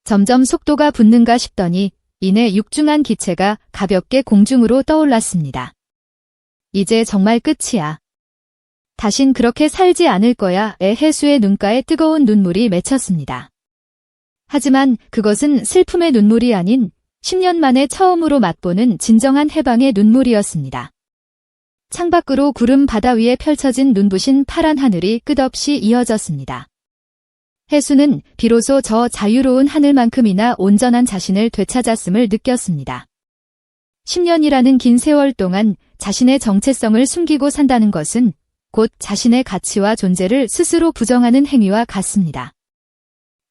S1: 점점 속도가 붙는가 싶더니 이내 육중한 기체가 가볍게 공중으로 떠올랐습니다. 이제 정말 끝이야. 다신 그렇게 살지 않을 거야. 해수의 눈가에 뜨거운 눈물이 맺혔습니다. 하지만 그것은 슬픔의 눈물이 아닌 10년 만에 처음으로 맛보는 진정한 해방의 눈물이었습니다. 창밖으로 구름 바다 위에 펼쳐진 눈부신 파란 하늘이 끝없이 이어졌습니다. 해수는 비로소 저 자유로운 하늘만큼이나 온전한 자신을 되찾았음을 느꼈습니다. 10년이라는 긴 세월 동안 자신의 정체성을 숨기고 산다는 것은 곧 자신의 가치와 존재를 스스로 부정하는 행위와 같습니다.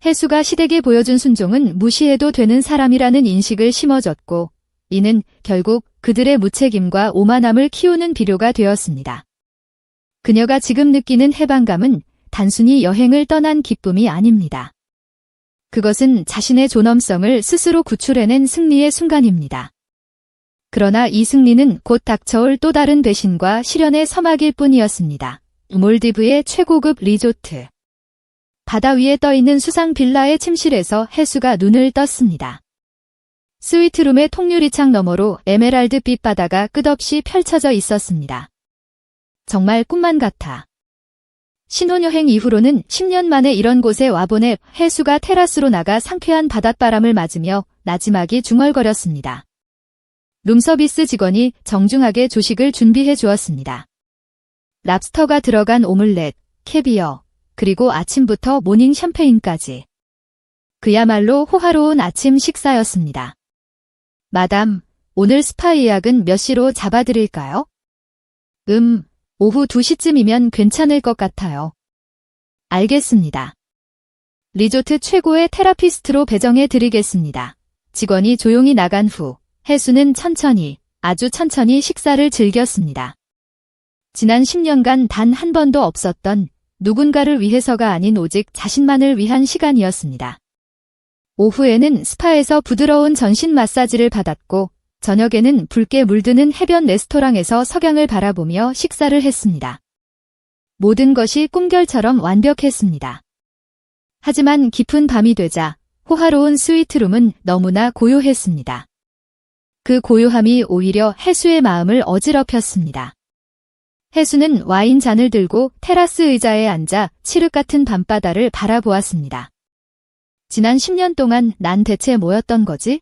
S1: 해수가 시댁에 보여준 순종은 무시해도 되는 사람이라는 인식을 심어줬고, 이는 결국 그들의 무책임과 오만함을 키우는 비료가 되었습니다. 그녀가 지금 느끼는 해방감은 단순히 여행을 떠난 기쁨이 아닙니다. 그것은 자신의 존엄성을 스스로 구출해낸 승리의 순간입니다. 그러나 이 승리는 곧 닥쳐올 또 다른 배신과 시련의 서막일 뿐이었습니다. 몰디브의 최고급 리조트. 바다 위에 떠있는 수상 빌라의 침실에서 해수가 눈을 떴습니다. 스위트룸의 통유리창 너머로 에메랄드빛 바다가 끝없이 펼쳐져 있었습니다. 정말 꿈만 같아. 신혼여행 이후로는 10년 만에 이런 곳에 와보네. 해수가 테라스로 나가 상쾌한 바닷바람을 맞으며 나지막이 중얼거렸습니다. 룸서비스 직원이 정중하게 조식을 준비해 주었습니다. 랍스터가 들어간 오믈렛, 캐비어, 그리고 아침부터 모닝 샴페인까지. 그야말로 호화로운 아침 식사였습니다. 마담, 오늘 스파 예약은 몇 시로 잡아드릴까요? 오후 2시쯤이면 괜찮을 것 같아요. 알겠습니다. 리조트 최고의 테라피스트로 배정해 드리겠습니다. 직원이 조용히 나간 후 해수는 천천히, 아주 천천히 식사를 즐겼습니다. 지난 10년간 단 한 번도 없었던 누군가를 위해서가 아닌 오직 자신만을 위한 시간이었습니다. 오후에는 스파에서 부드러운 전신 마사지를 받았고 저녁에는 붉게 물드는 해변 레스토랑에서 석양을 바라보며 식사를 했습니다. 모든 것이 꿈결처럼 완벽했습니다. 하지만 깊은 밤이 되자 호화로운 스위트룸은 너무나 고요했습니다. 그 고요함이 오히려 해수의 마음을 어지럽혔습니다. 해수는 와인 잔을 들고 테라스 의자에 앉아 칠흑 같은 밤바다를 바라보았습니다. 지난 10년 동안 난 대체 뭐였던 거지?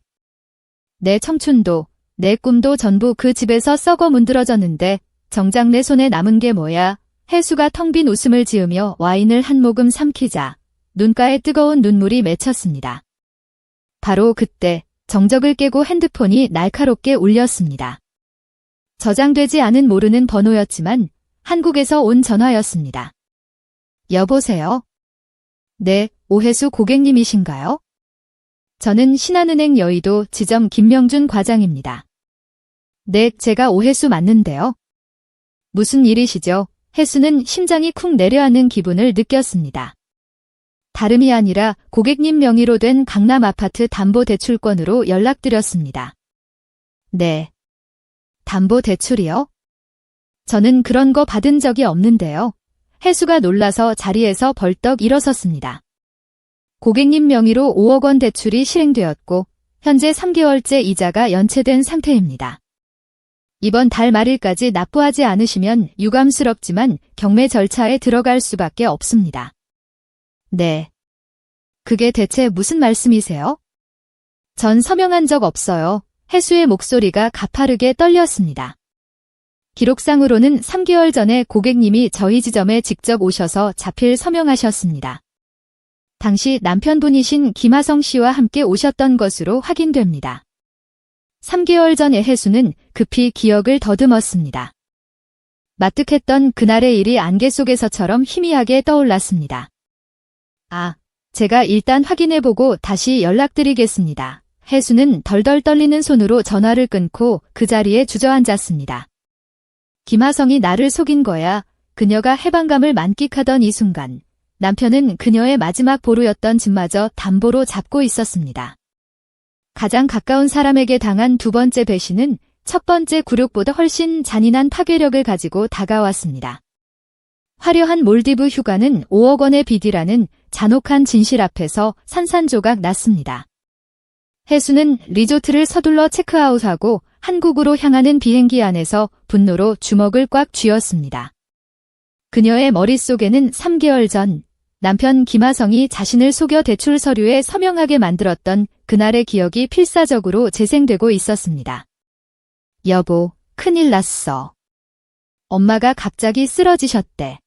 S1: 내 청춘도, 내 꿈도 전부 그 집에서 썩어 문드러졌는데 정작 내 손에 남은 게 뭐야? 해수가 텅 빈 웃음을 지으며 와인을 한 모금 삼키자 눈가에 뜨거운 눈물이 맺혔습니다. 바로 그때 정적을 깨고 핸드폰이 날카롭게 울렸습니다. 저장되지 않은 모르는 번호였지만 한국에서 온 전화였습니다. 여보세요? 네, 오해수 고객님이신가요? 저는 신한은행 여의도 지점 김명준 과장입니다. 네, 제가 오해수 맞는데요. 무슨 일이시죠? 해수는 심장이 쿵 내려앉는 기분을 느꼈습니다. 다름이 아니라 고객님 명의로 된 강남 아파트 담보대출권으로 연락드렸습니다. 네. 담보대출이요? 저는 그런 거 받은 적이 없는데요. 해수가 놀라서 자리에서 벌떡 일어섰습니다. 고객님 명의로 5억 원 대출이 실행되었고 현재 3개월째 이자가 연체된 상태입니다. 이번 달 말일까지 납부하지 않으시면 유감스럽지만 경매 절차에 들어갈 수밖에 없습니다. 네. 그게 대체 무슨 말씀이세요? 전 서명한 적 없어요. 해수의 목소리가 가파르게 떨렸습니다. 기록상으로는 3개월 전에 고객님이 저희 지점에 직접 오셔서 자필 서명하셨습니다. 당시 남편분이신 김하성 씨와 함께 오셨던 것으로 확인됩니다. 3개월 전의 해수는 급히 기억을 더듬었습니다. 마뜩했던 그날의 일이 안개 속에서처럼 희미하게 떠올랐습니다. 제가 일단 확인해보고 다시 연락드리겠습니다. 해수는 덜덜 떨리는 손으로 전화를 끊고 그 자리에 주저앉았습니다. 김하성이 나를 속인 거야. 그녀가 해방감을 만끽하던 이 순간 남편은 그녀의 마지막 보루였던 집마저 담보로 잡고 있었습니다. 가장 가까운 사람에게 당한 두 번째 배신은 첫 번째 굴욕보다 훨씬 잔인한 파괴력을 가지고 다가왔습니다. 화려한 몰디브 휴가는 5억 원의 빚이라는 잔혹한 진실 앞에서 산산조각 났습니다. 해수는 리조트를 서둘러 체크아웃하고 한국으로 향하는 비행기 안에서 분노로 주먹을 꽉 쥐었습니다. 그녀의 머릿속에는 3개월 전 남편 김하성이 자신을 속여 대출 서류에 서명하게 만들었던 그날의 기억이 필사적으로 재생되고 있었습니다. 여보, 큰일 났어. 엄마가 갑자기 쓰러지셨대.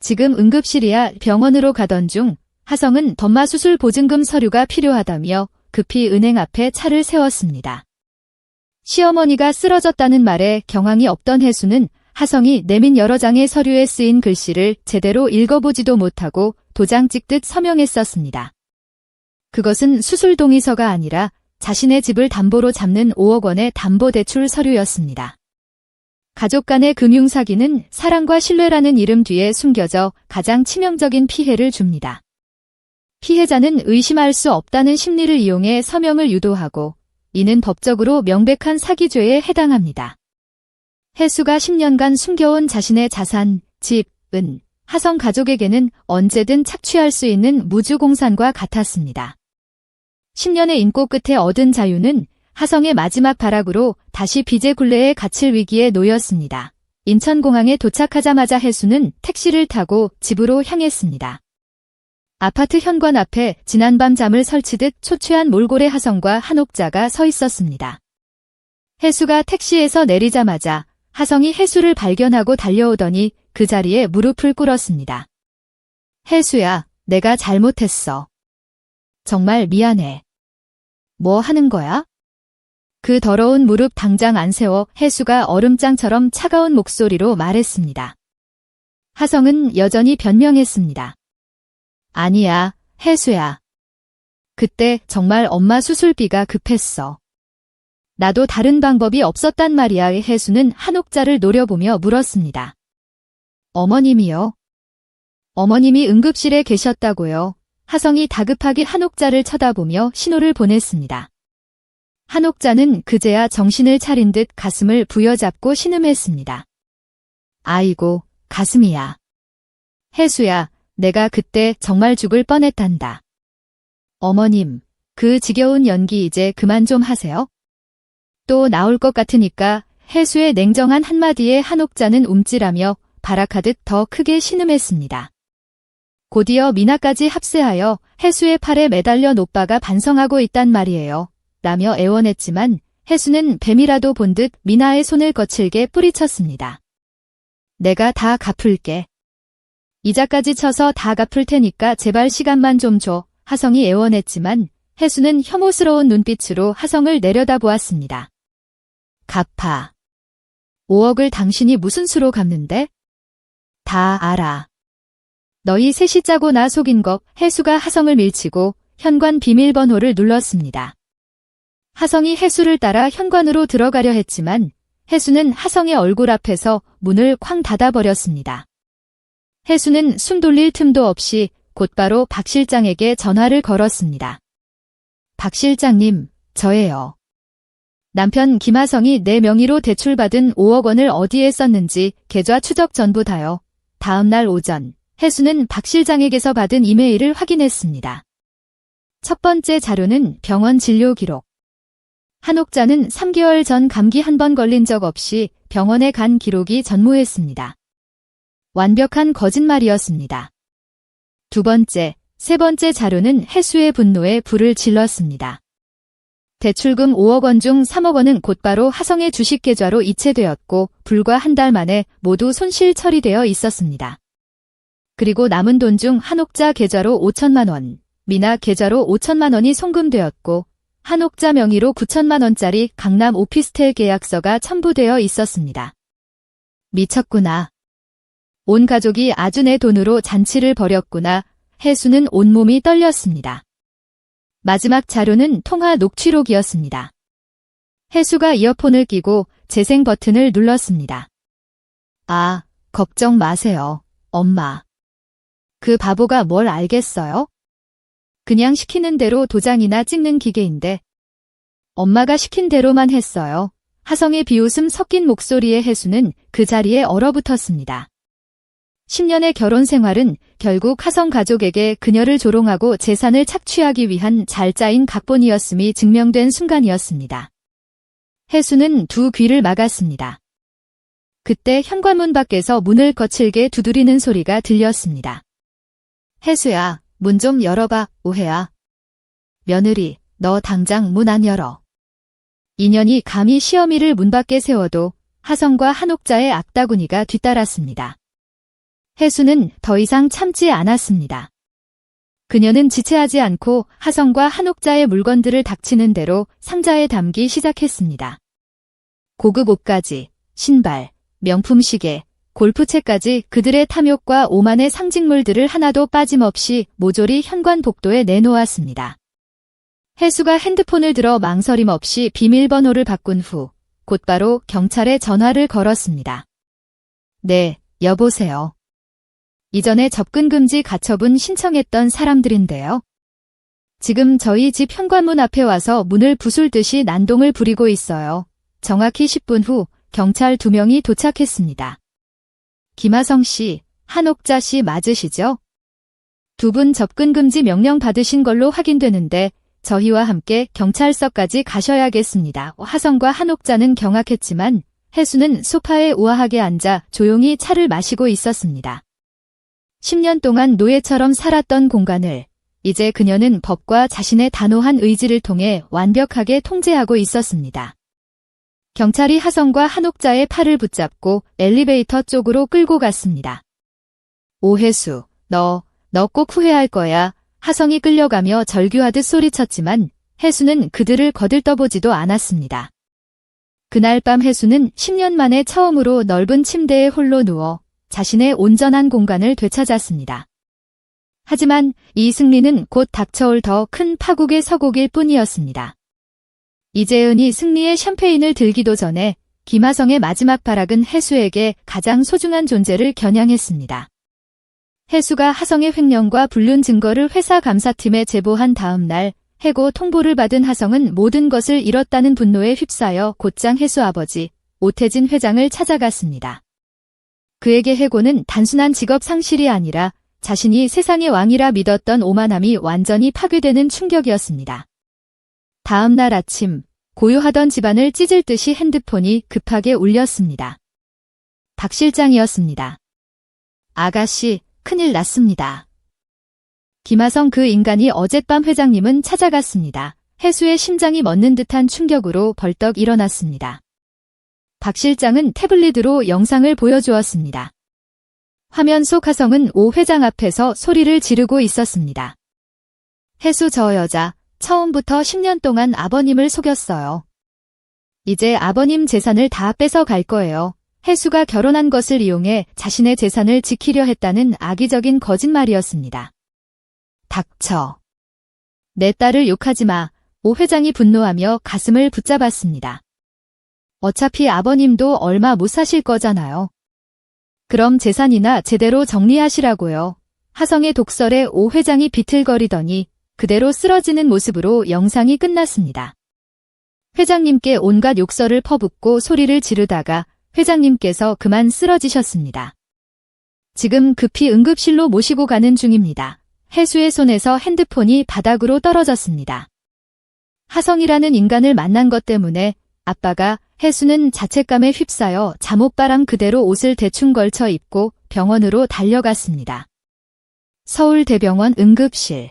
S1: 지금 응급실이야. 병원으로 가던 중 하성은 덤마수술 보증금 서류가 필요하다며 급히 은행 앞에 차를 세웠습니다. 시어머니가 쓰러졌다는 말에 경황이 없던 해수는 하성이 내민 여러 장의 서류에 쓰인 글씨를 제대로 읽어보지도 못하고 도장 찍듯 서명했었습니다. 그것은 수술 동의서가 아니라 자신의 집을 담보로 잡는 5억 원의 담보대출 서류였습니다. 가족 간의 금융사기는 사랑과 신뢰라는 이름 뒤에 숨겨져 가장 치명적인 피해를 줍니다. 피해자는 의심할 수 없다는 심리를 이용해 서명을 유도하고 이는 법적으로 명백한 사기죄에 해당합니다. 해수가 10년간 숨겨온 자신의 자산, 집, 은, 하성 가족에게는 언제든 착취할 수 있는 무주공산과 같았습니다. 10년의 인고 끝에 얻은 자유는 하성의 마지막 발악으로 다시 빚의 굴레에 갇힐 위기에 놓였습니다. 인천공항에 도착하자마자 해수는 택시를 타고 집으로 향했습니다. 아파트 현관 앞에 지난밤 잠을 설치듯 초췌한 몰골의 하성과 한옥자가 서 있었습니다. 해수가 택시에서 내리자마자 하성이 해수를 발견하고 달려오더니 그 자리에 무릎을 꿇었습니다. 해수야, 내가 잘못했어. 정말 미안해. 뭐 하는 거야? 그 더러운 무릎 당장 안 세워. 해수가 얼음장처럼 차가운 목소리로 말했습니다. 하성은 여전히 변명했습니다. 아니야, 해수야. 그때 정말 엄마 수술비가 급했어. 나도 다른 방법이 없었단 말이야. 해수는 한옥자를 노려보며 물었습니다. 어머님이요? 어머님이 응급실에 계셨다고요. 하성이 다급하게 한옥자를 쳐다보며 신호를 보냈습니다. 한옥자는 그제야 정신을 차린 듯 가슴을 부여잡고 신음했습니다. 아이고, 가슴이야. 해수야, 내가 그때 정말 죽을 뻔했단다. 어머님, 그 지겨운 연기 이제 그만 좀 하세요. 또 나올 것 같으니까. 해수의 냉정한 한마디에 한옥자는 움찔하며 발악하듯 더 크게 신음했습니다. 곧이어 미나까지 합세하여 해수의 팔에 매달려 노빠가 반성하고 있단 말이에요. 라며 애원했지만 해수는 뱀이라도 본 듯 미나의 손을 거칠게 뿌리쳤습니다. 내가 다 갚을게. 이자까지 쳐서 다 갚을 테니까 제발 시간만 좀 줘. 하성이 애원했지만 해수는 혐오스러운 눈빛으로 하성을 내려다보았습니다. 갚아. 5억을 당신이 무슨 수로 갚는데? 다 알아. 너희 셋이 짜고 나 속인 거. 해수가 하성을 밀치고 현관 비밀번호를 눌렀습니다. 하성이 해수를 따라 현관으로 들어가려 했지만 해수는 하성의 얼굴 앞에서 문을 쾅 닫아버렸습니다. 해수는 숨 돌릴 틈도 없이 곧바로 박 실장에게 전화를 걸었습니다. 박 실장님, 저예요. 남편 김하성이 내 명의로 대출받은 5억 원을 어디에 썼는지 계좌 추적 전부 다요. 다음 날 오전, 해수는 박 실장에게서 받은 이메일을 확인했습니다. 첫 번째 자료는 병원 진료 기록. 한옥자는 3개월 전 감기 한 번 걸린 적 없이 병원에 간 기록이 전무했습니다. 완벽한 거짓말이었습니다. 두 번째, 세 번째 자료는 해수의 분노에 불을 질렀습니다. 대출금 5억 원 중 3억 원은 곧바로 하성의 주식 계좌로 이체되었고 불과 한 달 만에 모두 손실 처리되어 있었습니다. 그리고 남은 돈 중 한옥자 계좌로 5천만 원, 미나 계좌로 5천만 원이 송금되었고 한옥자 명의로 9천만 원짜리 강남 오피스텔 계약서가 첨부되어 있었습니다. 미쳤구나. 온 가족이 아주 내 돈으로 잔치를 벌였구나. 해수는 온몸이 떨렸습니다. 마지막 자료는 통화 녹취록이었습니다. 혜수가 이어폰을 끼고 재생 버튼을 눌렀습니다. 아, 걱정 마세요, 엄마. 그 바보가 뭘 알겠어요? 그냥 시키는 대로 도장이나 찍는 기계인데. 엄마가 시킨 대로만 했어요. 하성의 비웃음 섞인 목소리의 혜수는 그 자리에 얼어붙었습니다. 10년의 결혼 생활은 결국 하성 가족에게 그녀를 조롱하고 재산을 착취하기 위한 잘 짜인 각본이었음이 증명된 순간이었습니다. 혜수는 두 귀를 막았습니다. 그때 현관문 밖에서 문을 거칠게 두드리는 소리가 들렸습니다. 혜수야, 문 좀 열어봐, 오해야. 며느리, 너 당장 문 안 열어. 인연이 감히 시어미를 문 밖에 세워도 하성과 한옥자의 악다구니가 뒤따랐습니다. 혜수는 더 이상 참지 않았습니다. 그녀는 지체하지 않고 하성과 한옥자의 물건들을 닥치는 대로 상자에 담기 시작했습니다. 고급 옷까지, 신발, 명품 시계, 골프채까지 그들의 탐욕과 오만의 상징물들을 하나도 빠짐없이 모조리 현관 복도에 내놓았습니다. 혜수가 핸드폰을 들어 망설임 없이 비밀번호를 바꾼 후 곧바로 경찰에 전화를 걸었습니다. 네, 여보세요. 이전에 접근금지 가처분 신청했던 사람들인데요. 지금 저희 집 현관문 앞에 와서 문을 부술듯이 난동을 부리고 있어요. 정확히 10분 후 경찰 2명이 도착했습니다. 김하성 씨, 한옥자 씨 맞으시죠? 두 분 접근금지 명령 받으신 걸로 확인되는데 저희와 함께 경찰서까지 가셔야겠습니다. 하성과 한옥자는 경악했지만 혜수는 소파에 우아하게 앉아 조용히 차를 마시고 있었습니다. 10년 동안 노예처럼 살았던 공간을 이제 그녀는 법과 자신의 단호한 의지를 통해 완벽하게 통제하고 있었습니다. 경찰이 하성과 한옥자의 팔을 붙잡고 엘리베이터 쪽으로 끌고 갔습니다. 오혜수, 너 꼭 후회할 거야. 하성이 끌려가며 절규하듯 소리쳤지만 혜수는 그들을 거들떠보지도 않았습니다. 그날 밤 혜수는 10년 만에 처음으로 넓은 침대에 홀로 누워 자신의 온전한 공간을 되찾았습니다. 하지만 이 승리는 곧 닥쳐올 더 큰 파국의 서곡일 뿐이었습니다. 이재은이 승리의 샴페인을 들기도 전에 김하성의 마지막 발악은 혜수에게 가장 소중한 존재를 겨냥했습니다. 혜수가 하성의 횡령과 불륜 증거를 회사 감사팀에 제보한 다음 날 해고 통보를 받은 하성은 모든 것을 잃었다는 분노에 휩싸여 곧장 혜수 아버지 오태진 회장을 찾아갔습니다. 그에게 해고는 단순한 직업 상실이 아니라 자신이 세상의 왕이라 믿었던 오만함이 완전히 파괴되는 충격이었습니다. 다음 날 아침 고요하던 집안을 찢을 듯이 핸드폰이 급하게 울렸습니다. 박 실장이었습니다. 아가씨, 큰일 났습니다. 김하성 그 인간이 어젯밤 회장님은 찾아갔습니다. 혜수의 심장이 멎는 듯한 충격으로 벌떡 일어났습니다. 박 실장은 태블릿으로 영상을 보여주었습니다. 화면 속 하성은 오 회장 앞에서 소리를 지르고 있었습니다. 혜수 저 여자 처음부터 10년 동안 아버님을 속였어요. 이제 아버님 재산을 다 뺏어 갈 거예요. 혜수가 결혼한 것을 이용해 자신의 재산을 지키려 했다는 악의적인 거짓말이었습니다. 닥쳐. 내 딸을 욕하지 마. 오 회장이 분노하며 가슴을 붙잡았습니다. 어차피 아버님도 얼마 못 사실 거잖아요. 그럼 재산이나 제대로 정리하시라고요. 하성의 독설에 오 회장이 비틀거리더니 그대로 쓰러지는 모습으로 영상이 끝났습니다. 회장님께 온갖 욕설을 퍼붓고 소리를 지르다가 회장님께서 그만 쓰러지셨습니다. 지금 급히 응급실로 모시고 가는 중입니다. 혜수의 손에서 핸드폰이 바닥으로 떨어졌습니다. 하성이라는 인간을 만난 것 때문에 아빠가 혜수는 자책감에 휩싸여 잠옷바람 그대로 옷을 대충 걸쳐 입고 병원으로 달려갔습니다. 서울대병원 응급실.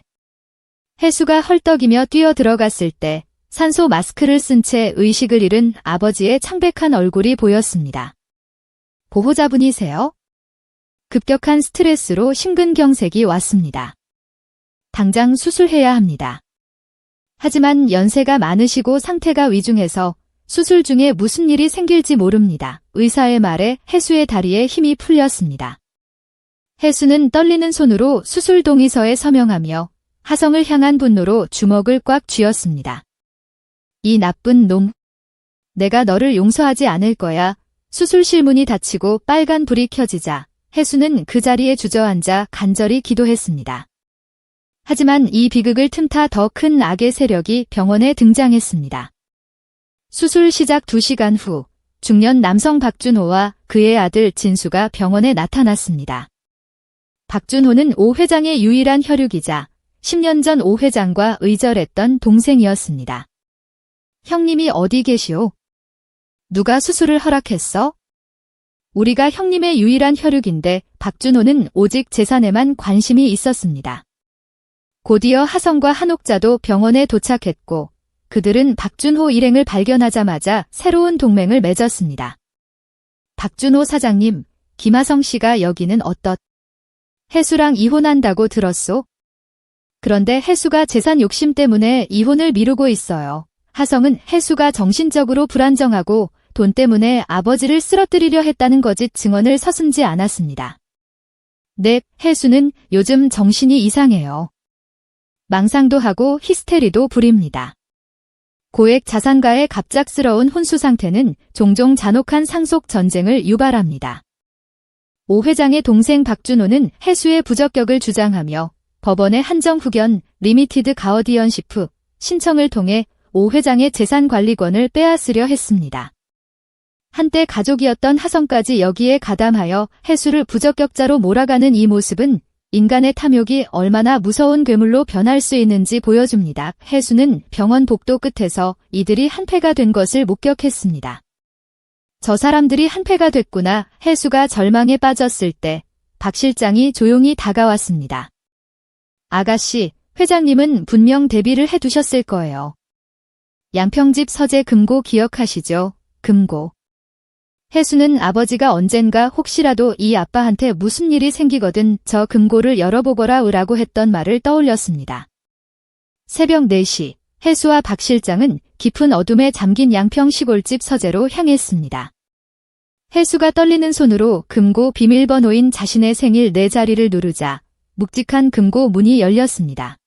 S1: 혜수가 헐떡이며 뛰어 들어갔을 때 산소 마스크를 쓴 채 의식을 잃은 아버지의 창백한 얼굴이 보였습니다. 보호자분이세요? 급격한 스트레스로 심근경색이 왔습니다. 당장 수술해야 합니다. 하지만 연세가 많으시고 상태가 위중해서 수술 중에 무슨 일이 생길지 모릅니다. 의사의 말에 혜수의 다리에 힘이 풀렸습니다. 혜수는 떨리는 손으로 수술 동의서에 서명하며 하성을 향한 분노로 주먹을 꽉 쥐었습니다. 이 나쁜 놈. 내가 너를 용서하지 않을 거야. 수술실 문이 닫히고 빨간 불이 켜지자 혜수는 그 자리에 주저앉아 간절히 기도했습니다. 하지만 이 비극을 틈타 더 큰 악의 세력이 병원에 등장했습니다. 수술 시작 2시간 후 중년 남성 박준호와 그의 아들 진수가 병원에 나타났습니다. 박준호는 오 회장의 유일한 혈육이자 10년 전 오 회장과 의절했던 동생이었습니다. 형님이 어디 계시오? 누가 수술을 허락했어? 우리가 형님의 유일한 혈육인데 박준호는 오직 재산에만 관심이 있었습니다. 곧이어 하성과 한옥자도 병원에 도착했고 그들은 박준호 일행을 발견하자마자 새로운 동맹을 맺었습니다. 박준호 사장님, 김하성 씨가 여기는 어떻? 혜수랑 이혼한다고 들었소? 그런데 혜수가 재산 욕심 때문에 이혼을 미루고 있어요. 하성은 혜수가 정신적으로 불안정하고 돈 때문에 아버지를 쓰러뜨리려 했다는 거짓 증언을 서슴지 않았습니다. 네, 혜수는 요즘 정신이 이상해요. 망상도 하고 히스테리도 부립니다. 고액 자산가의 갑작스러운 혼수 상태는 종종 잔혹한 상속 전쟁을 유발합니다. 오 회장의 동생 박준호는 혜수의 부적격을 주장하며 법원의 한정 후견 리미티드 가어디언시프 신청을 통해 오 회장의 재산 관리권을 빼앗으려 했습니다. 한때 가족이었던 하성까지 여기에 가담하여 혜수를 부적격자로 몰아가는 이 모습은 인간의 탐욕이 얼마나 무서운 괴물로 변할 수 있는지 보여줍니다. 혜수는 병원 복도 끝에서 이들이 한패가 된 것을 목격했습니다. 저 사람들이 한패가 됐구나. 혜수가 절망에 빠졌을 때 박 실장이 조용히 다가왔습니다. 아가씨, 회장님은 분명 대비를 해두셨을 거예요. 양평집 서재 금고 기억하시죠? 금고. 혜수는 아버지가 언젠가 혹시라도 이 아빠한테 무슨 일이 생기거든 저 금고를 열어보거라 으라고 했던 말을 떠올렸습니다. 새벽 4시, 혜수와 박 실장은 깊은 어둠에 잠긴 양평 시골집 서재로 향했습니다. 혜수가 떨리는 손으로 금고 비밀번호인 자신의 생일 4자리를 누르자 묵직한 금고 문이 열렸습니다.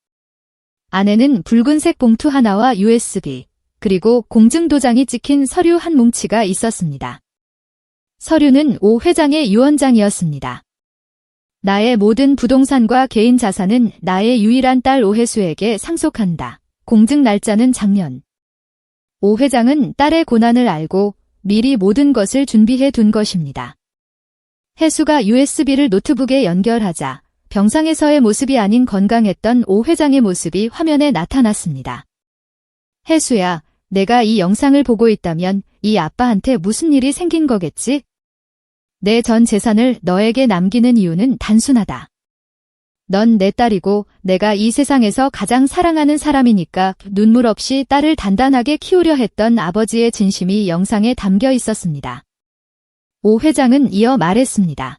S1: 안에는 붉은색 봉투 하나와 USB, 그리고 공증도장이 찍힌 서류 한 뭉치가 있었습니다. 서류는 오 회장의 유언장이었습니다. 나의 모든 부동산과 개인 자산은 나의 유일한 딸 오혜수에게 상속한다. 공증 날짜는 작년. 오 회장은 딸의 고난을 알고 미리 모든 것을 준비해 둔 것입니다. 혜수가 USB를 노트북에 연결하자 병상에서의 모습이 아닌 건강했던 오 회장의 모습이 화면에 나타났습니다. 혜수야, 내가 이 영상을 보고 있다면 이 아빠한테 무슨 일이 생긴 거겠지? 내 전 재산을 너에게 남기는 이유는 단순하다. 넌 내 딸이고 내가 이 세상에서 가장 사랑하는 사람이니까 눈물 없이 딸을 단단하게 키우려 했던 아버지의 진심이 영상에 담겨 있었습니다. 오 회장은 이어 말했습니다.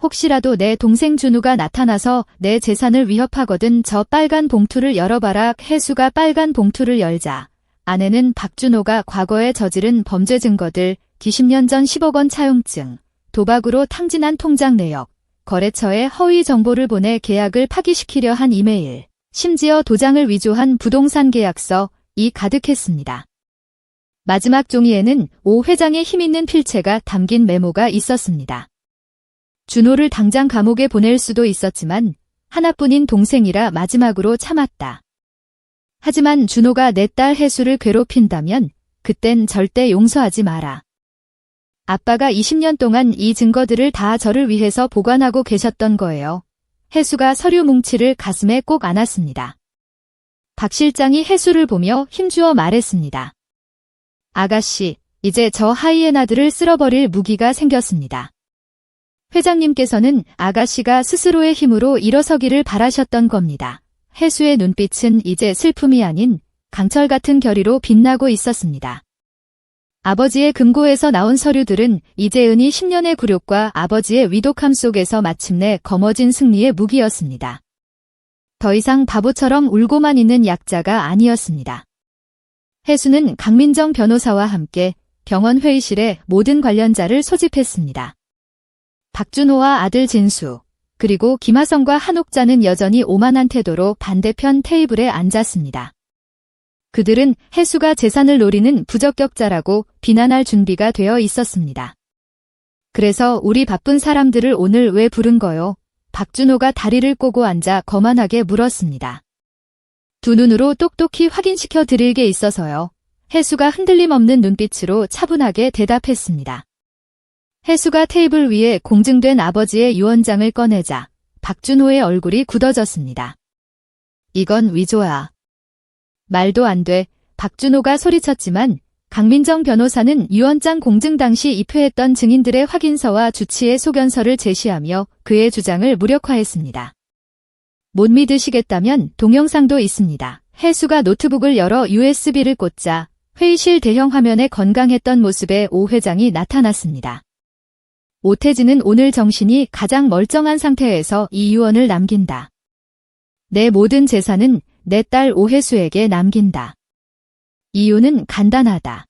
S1: 혹시라도 내 동생 준우가 나타나서 내 재산을 위협하거든 저 빨간 봉투를 열어봐라. 혜수가 빨간 봉투를 열자 안에는 박준호가 과거에 저지른 범죄 증거들, 20년 전 10억 원 차용증, 도박으로 탕진한 통장 내역, 거래처에 허위 정보를 보내 계약을 파기시키려 한 이메일, 심지어 도장을 위조한 부동산 계약서이 가득했습니다. 마지막 종이에는 오 회장의 힘있는 필체가 담긴 메모가 있었습니다. 준호를 당장 감옥에 보낼 수도 있었지만 하나뿐인 동생이라 마지막으로 참았다. 하지만 준호가 내 딸 혜수를 괴롭힌다면 그땐 절대 용서하지 마라. 아빠가 20년 동안 이 증거들을 다 저를 위해서 보관하고 계셨던 거예요. 혜수가 서류 뭉치를 가슴에 꼭 안았습니다. 박 실장이 혜수를 보며 힘주어 말했습니다. 아가씨, 이제 저 하이에나들을 쓸어버릴 무기가 생겼습니다. 회장님께서는 아가씨가 스스로의 힘으로 일어서기를 바라셨던 겁니다. 혜수의 눈빛은 이제 슬픔이 아닌 강철 같은 결의로 빛나고 있었습니다. 아버지의 금고에서 나온 서류들은 이재은이 10년의 굴욕과 아버지의 위독함 속에서 마침내 거머쥔 승리의 무기였습니다. 더 이상 바보처럼 울고만 있는 약자가 아니었습니다. 혜수는 강민정 변호사와 함께 병원 회의실에 모든 관련자를 소집했습니다. 박준호와 아들 진수, 그리고 김하성과 한옥자는 여전히 오만한 태도로 반대편 테이블에 앉았습니다. 그들은 해수가 재산을 노리는 부적격자라고 비난할 준비가 되어 있었습니다. 그래서 우리 바쁜 사람들을 오늘 왜 부른 거요? 박준호가 다리를 꼬고 앉아 거만하게 물었습니다. 두 눈으로 똑똑히 확인시켜 드릴 게 있어서요. 해수가 흔들림 없는 눈빛으로 차분하게 대답했습니다. 해수가 테이블 위에 공증된 아버지의 유언장을 꺼내자 박준호의 얼굴이 굳어졌습니다. 이건 위조야. 말도 안 돼. 박준호가 소리쳤지만 강민정 변호사는 유언장 공증 당시 입회했던 증인들의 확인서와 주치의 소견서를 제시하며 그의 주장을 무력화했습니다. 못 믿으시겠다면 동영상도 있습니다. 해수가 노트북을 열어 USB를 꽂자 회의실 대형 화면에 건강했던 모습의 오 회장이 나타났습니다. 오태진은 오늘 정신이 가장 멀쩡한 상태에서 이 유언을 남긴다. 내 모든 재산은 내 딸 오혜수에게 남긴다. 이유는 간단하다.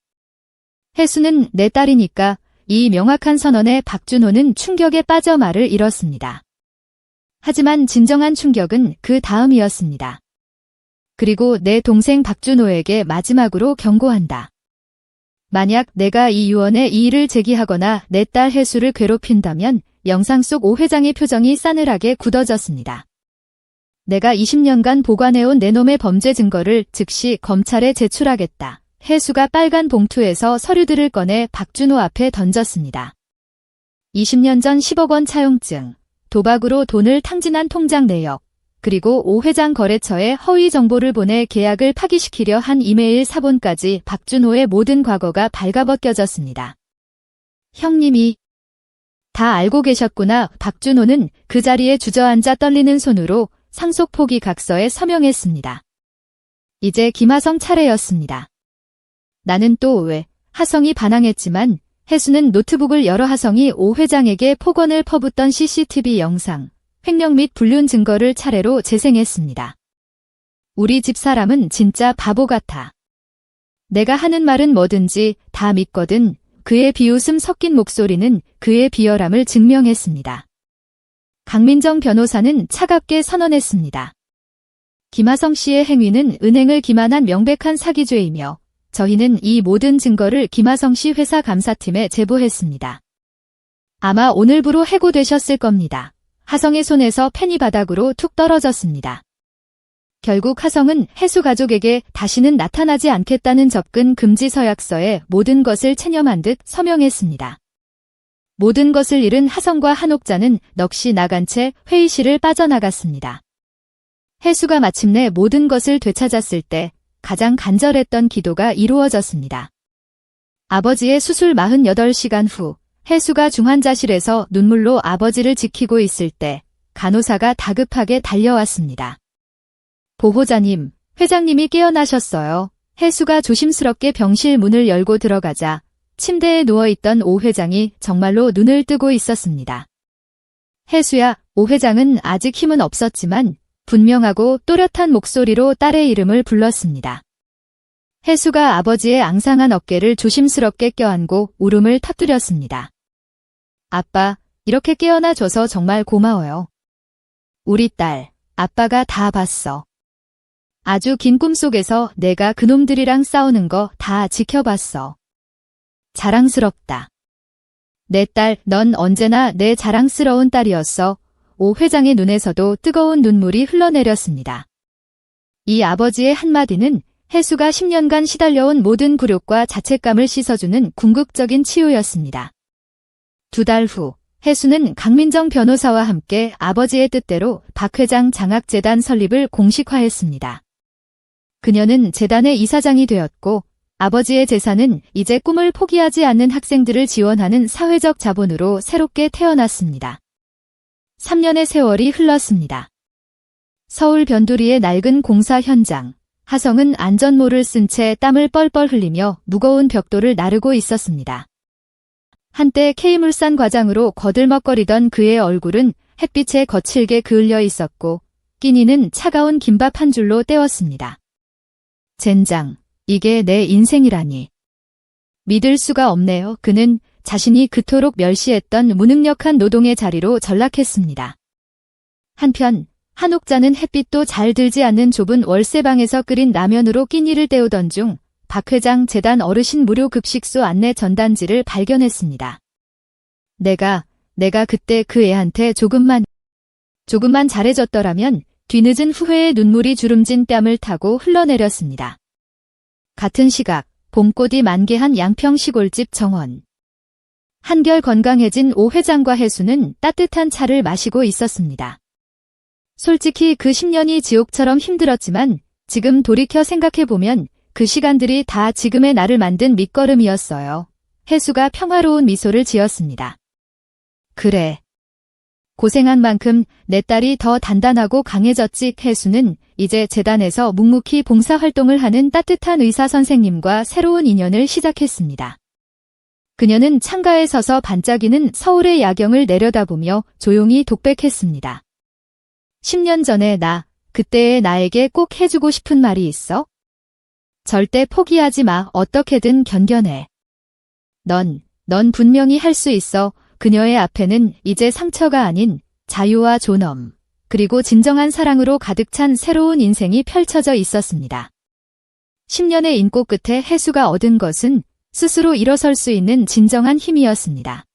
S1: 혜수는 내 딸이니까. 이 명확한 선언에 박준호는 충격에 빠져 말을 잃었습니다. 하지만 진정한 충격은 그 다음이었습니다. 그리고 내 동생 박준호에게 마지막으로 경고한다. 만약 내가 이 유언에 이의를 제기하거나 내 딸 혜수를 괴롭힌다면 영상 속 오 회장의 표정이 싸늘하게 굳어졌습니다. 내가 20년간 보관해온 내 놈의 범죄 증거를 즉시 검찰에 제출하겠다. 혜수가 빨간 봉투에서 서류들을 꺼내 박준호 앞에 던졌습니다. 20년 전 10억 원 차용증, 도박으로 돈을 탕진한 통장 내역, 그리고 오 회장 거래처에 허위 정보를 보내 계약을 파기시키려 한 이메일 사본까지 박준호의 모든 과거가 발가벗겨졌습니다. 형님이 다 알고 계셨구나. 박준호는 그 자리에 주저앉아 떨리는 손으로 상속 포기 각서에 서명했습니다. 이제 김하성 차례였습니다. 나는 또 왜? 하성이 반항했지만 해수는 노트북을 열어 하성이 오 회장에게 폭언을 퍼붓던 CCTV 영상, 횡령 및 불륜 증거를 차례로 재생했습니다. 우리 집 사람은 진짜 바보 같아. 내가 하는 말은 뭐든지 다 믿거든. 그의 비웃음 섞인 목소리는 그의 비열함을 증명했습니다. 강민정 변호사는 차갑게 선언했습니다. 김하성 씨의 행위는 은행을 기만한 명백한 사기죄이며 저희는 이 모든 증거를 김하성 씨 회사 감사팀에 제보했습니다. 아마 오늘부로 해고되셨을 겁니다. 하성의 손에서 펜이 바닥으로 툭 떨어졌습니다. 결국 하성은 해수 가족에게 다시는 나타나지 않겠다는 접근 금지 서약서에 모든 것을 체념한 듯 서명했습니다. 모든 것을 잃은 하성과 한옥자는 넋이 나간 채 회의실을 빠져나갔습니다. 해수가 마침내 모든 것을 되찾았을 때 가장 간절했던 기도가 이루어졌습니다. 아버지의 수술 48시간 후 해수가 중환자실에서 눈물로 아버지를 지키고 있을 때 간호사가 다급하게 달려왔습니다. 보호자님, 회장님이 깨어나셨어요. 해수가 조심스럽게 병실 문을 열고 들어가자 침대에 누워있던 오 회장이 정말로 눈을 뜨고 있었습니다. 해수야, 오 회장은 아직 힘은 없었지만 분명하고 또렷한 목소리로 딸의 이름을 불렀습니다. 해수가 아버지의 앙상한 어깨를 조심스럽게 껴안고 울음을 터뜨렸습니다. 아빠, 이렇게 깨어나줘서 정말 고마워요. 우리 딸, 아빠가 다 봤어. 아주 긴 꿈속에서 내가 그놈들이랑 싸우는 거 다 지켜봤어. 자랑스럽다. 내 딸, 넌 언제나 내 자랑스러운 딸이었어. 오 회장의 눈에서도 뜨거운 눈물이 흘러내렸습니다. 이 아버지의 한마디는 해수가 10년간 시달려온 모든 굴욕과 자책감을 씻어주는 궁극적인 치유였습니다. 2달 후, 해수는 강민정 변호사와 함께 아버지의 뜻대로 박 회장 장학재단 설립을 공식화했습니다. 그녀는 재단의 이사장이 되었고 아버지의 재산은 이제 꿈을 포기하지 않는 학생들을 지원하는 사회적 자본으로 새롭게 태어났습니다. 3년의 세월이 흘렀습니다. 서울 변두리의 낡은 공사 현장, 하성은 안전모를 쓴 채 땀을 뻘뻘 흘리며 무거운 벽돌을 나르고 있었습니다. 한때 K물산 과장으로 거들먹거리던 그의 얼굴은 햇빛에 거칠게 그을려 있었고 끼니는 차가운 김밥 한 줄로 때웠습니다. 젠장, 이게 내 인생이라니. 믿을 수가 없네요. 그는 자신이 그토록 멸시했던 무능력한 노동의 자리로 전락했습니다. 한편 한옥자는 햇빛도 잘 들지 않는 좁은 월세방에서 끓인 라면으로 끼니를 때우던 중 박 회장 재단 어르신 무료 급식소 안내 전단지를 발견했습니다. 내가 그때 그 애한테 조금만 잘해줬더라면 뒤늦은 후회의 눈물이 주름진 뺨을 타고 흘러내렸습니다. 같은 시각 봄꽃이 만개한 양평 시골집 정원. 한결 건강해진 오 회장과 혜수는 따뜻한 차를 마시고 있었습니다. 솔직히 그 10년이 지옥처럼 힘들었지만 지금 돌이켜 생각해보면 그 시간들이 다 지금의 나를 만든 밑거름이었어요. 혜수가 평화로운 미소를 지었습니다. 그래. 고생한 만큼 내 딸이 더 단단하고 강해졌지. 혜수는 이제 재단에서 묵묵히 봉사활동을 하는 따뜻한 의사 선생님과 새로운 인연을 시작했습니다. 그녀는 창가에 서서 반짝이는 서울의 야경을 내려다보며 조용히 독백했습니다. 10년 전에 그때의 나에게 꼭 해주고 싶은 말이 있어? 절대 포기하지 마. 어떻게든 견뎌내. 넌 분명히 할 수 있어. 그녀의 앞에는 이제 상처가 아닌 자유와 존엄, 그리고 진정한 사랑으로 가득 찬 새로운 인생이 펼쳐져 있었습니다. 10년의 인고 끝에 혜수가 얻은 것은 스스로 일어설 수 있는 진정한 힘이었습니다.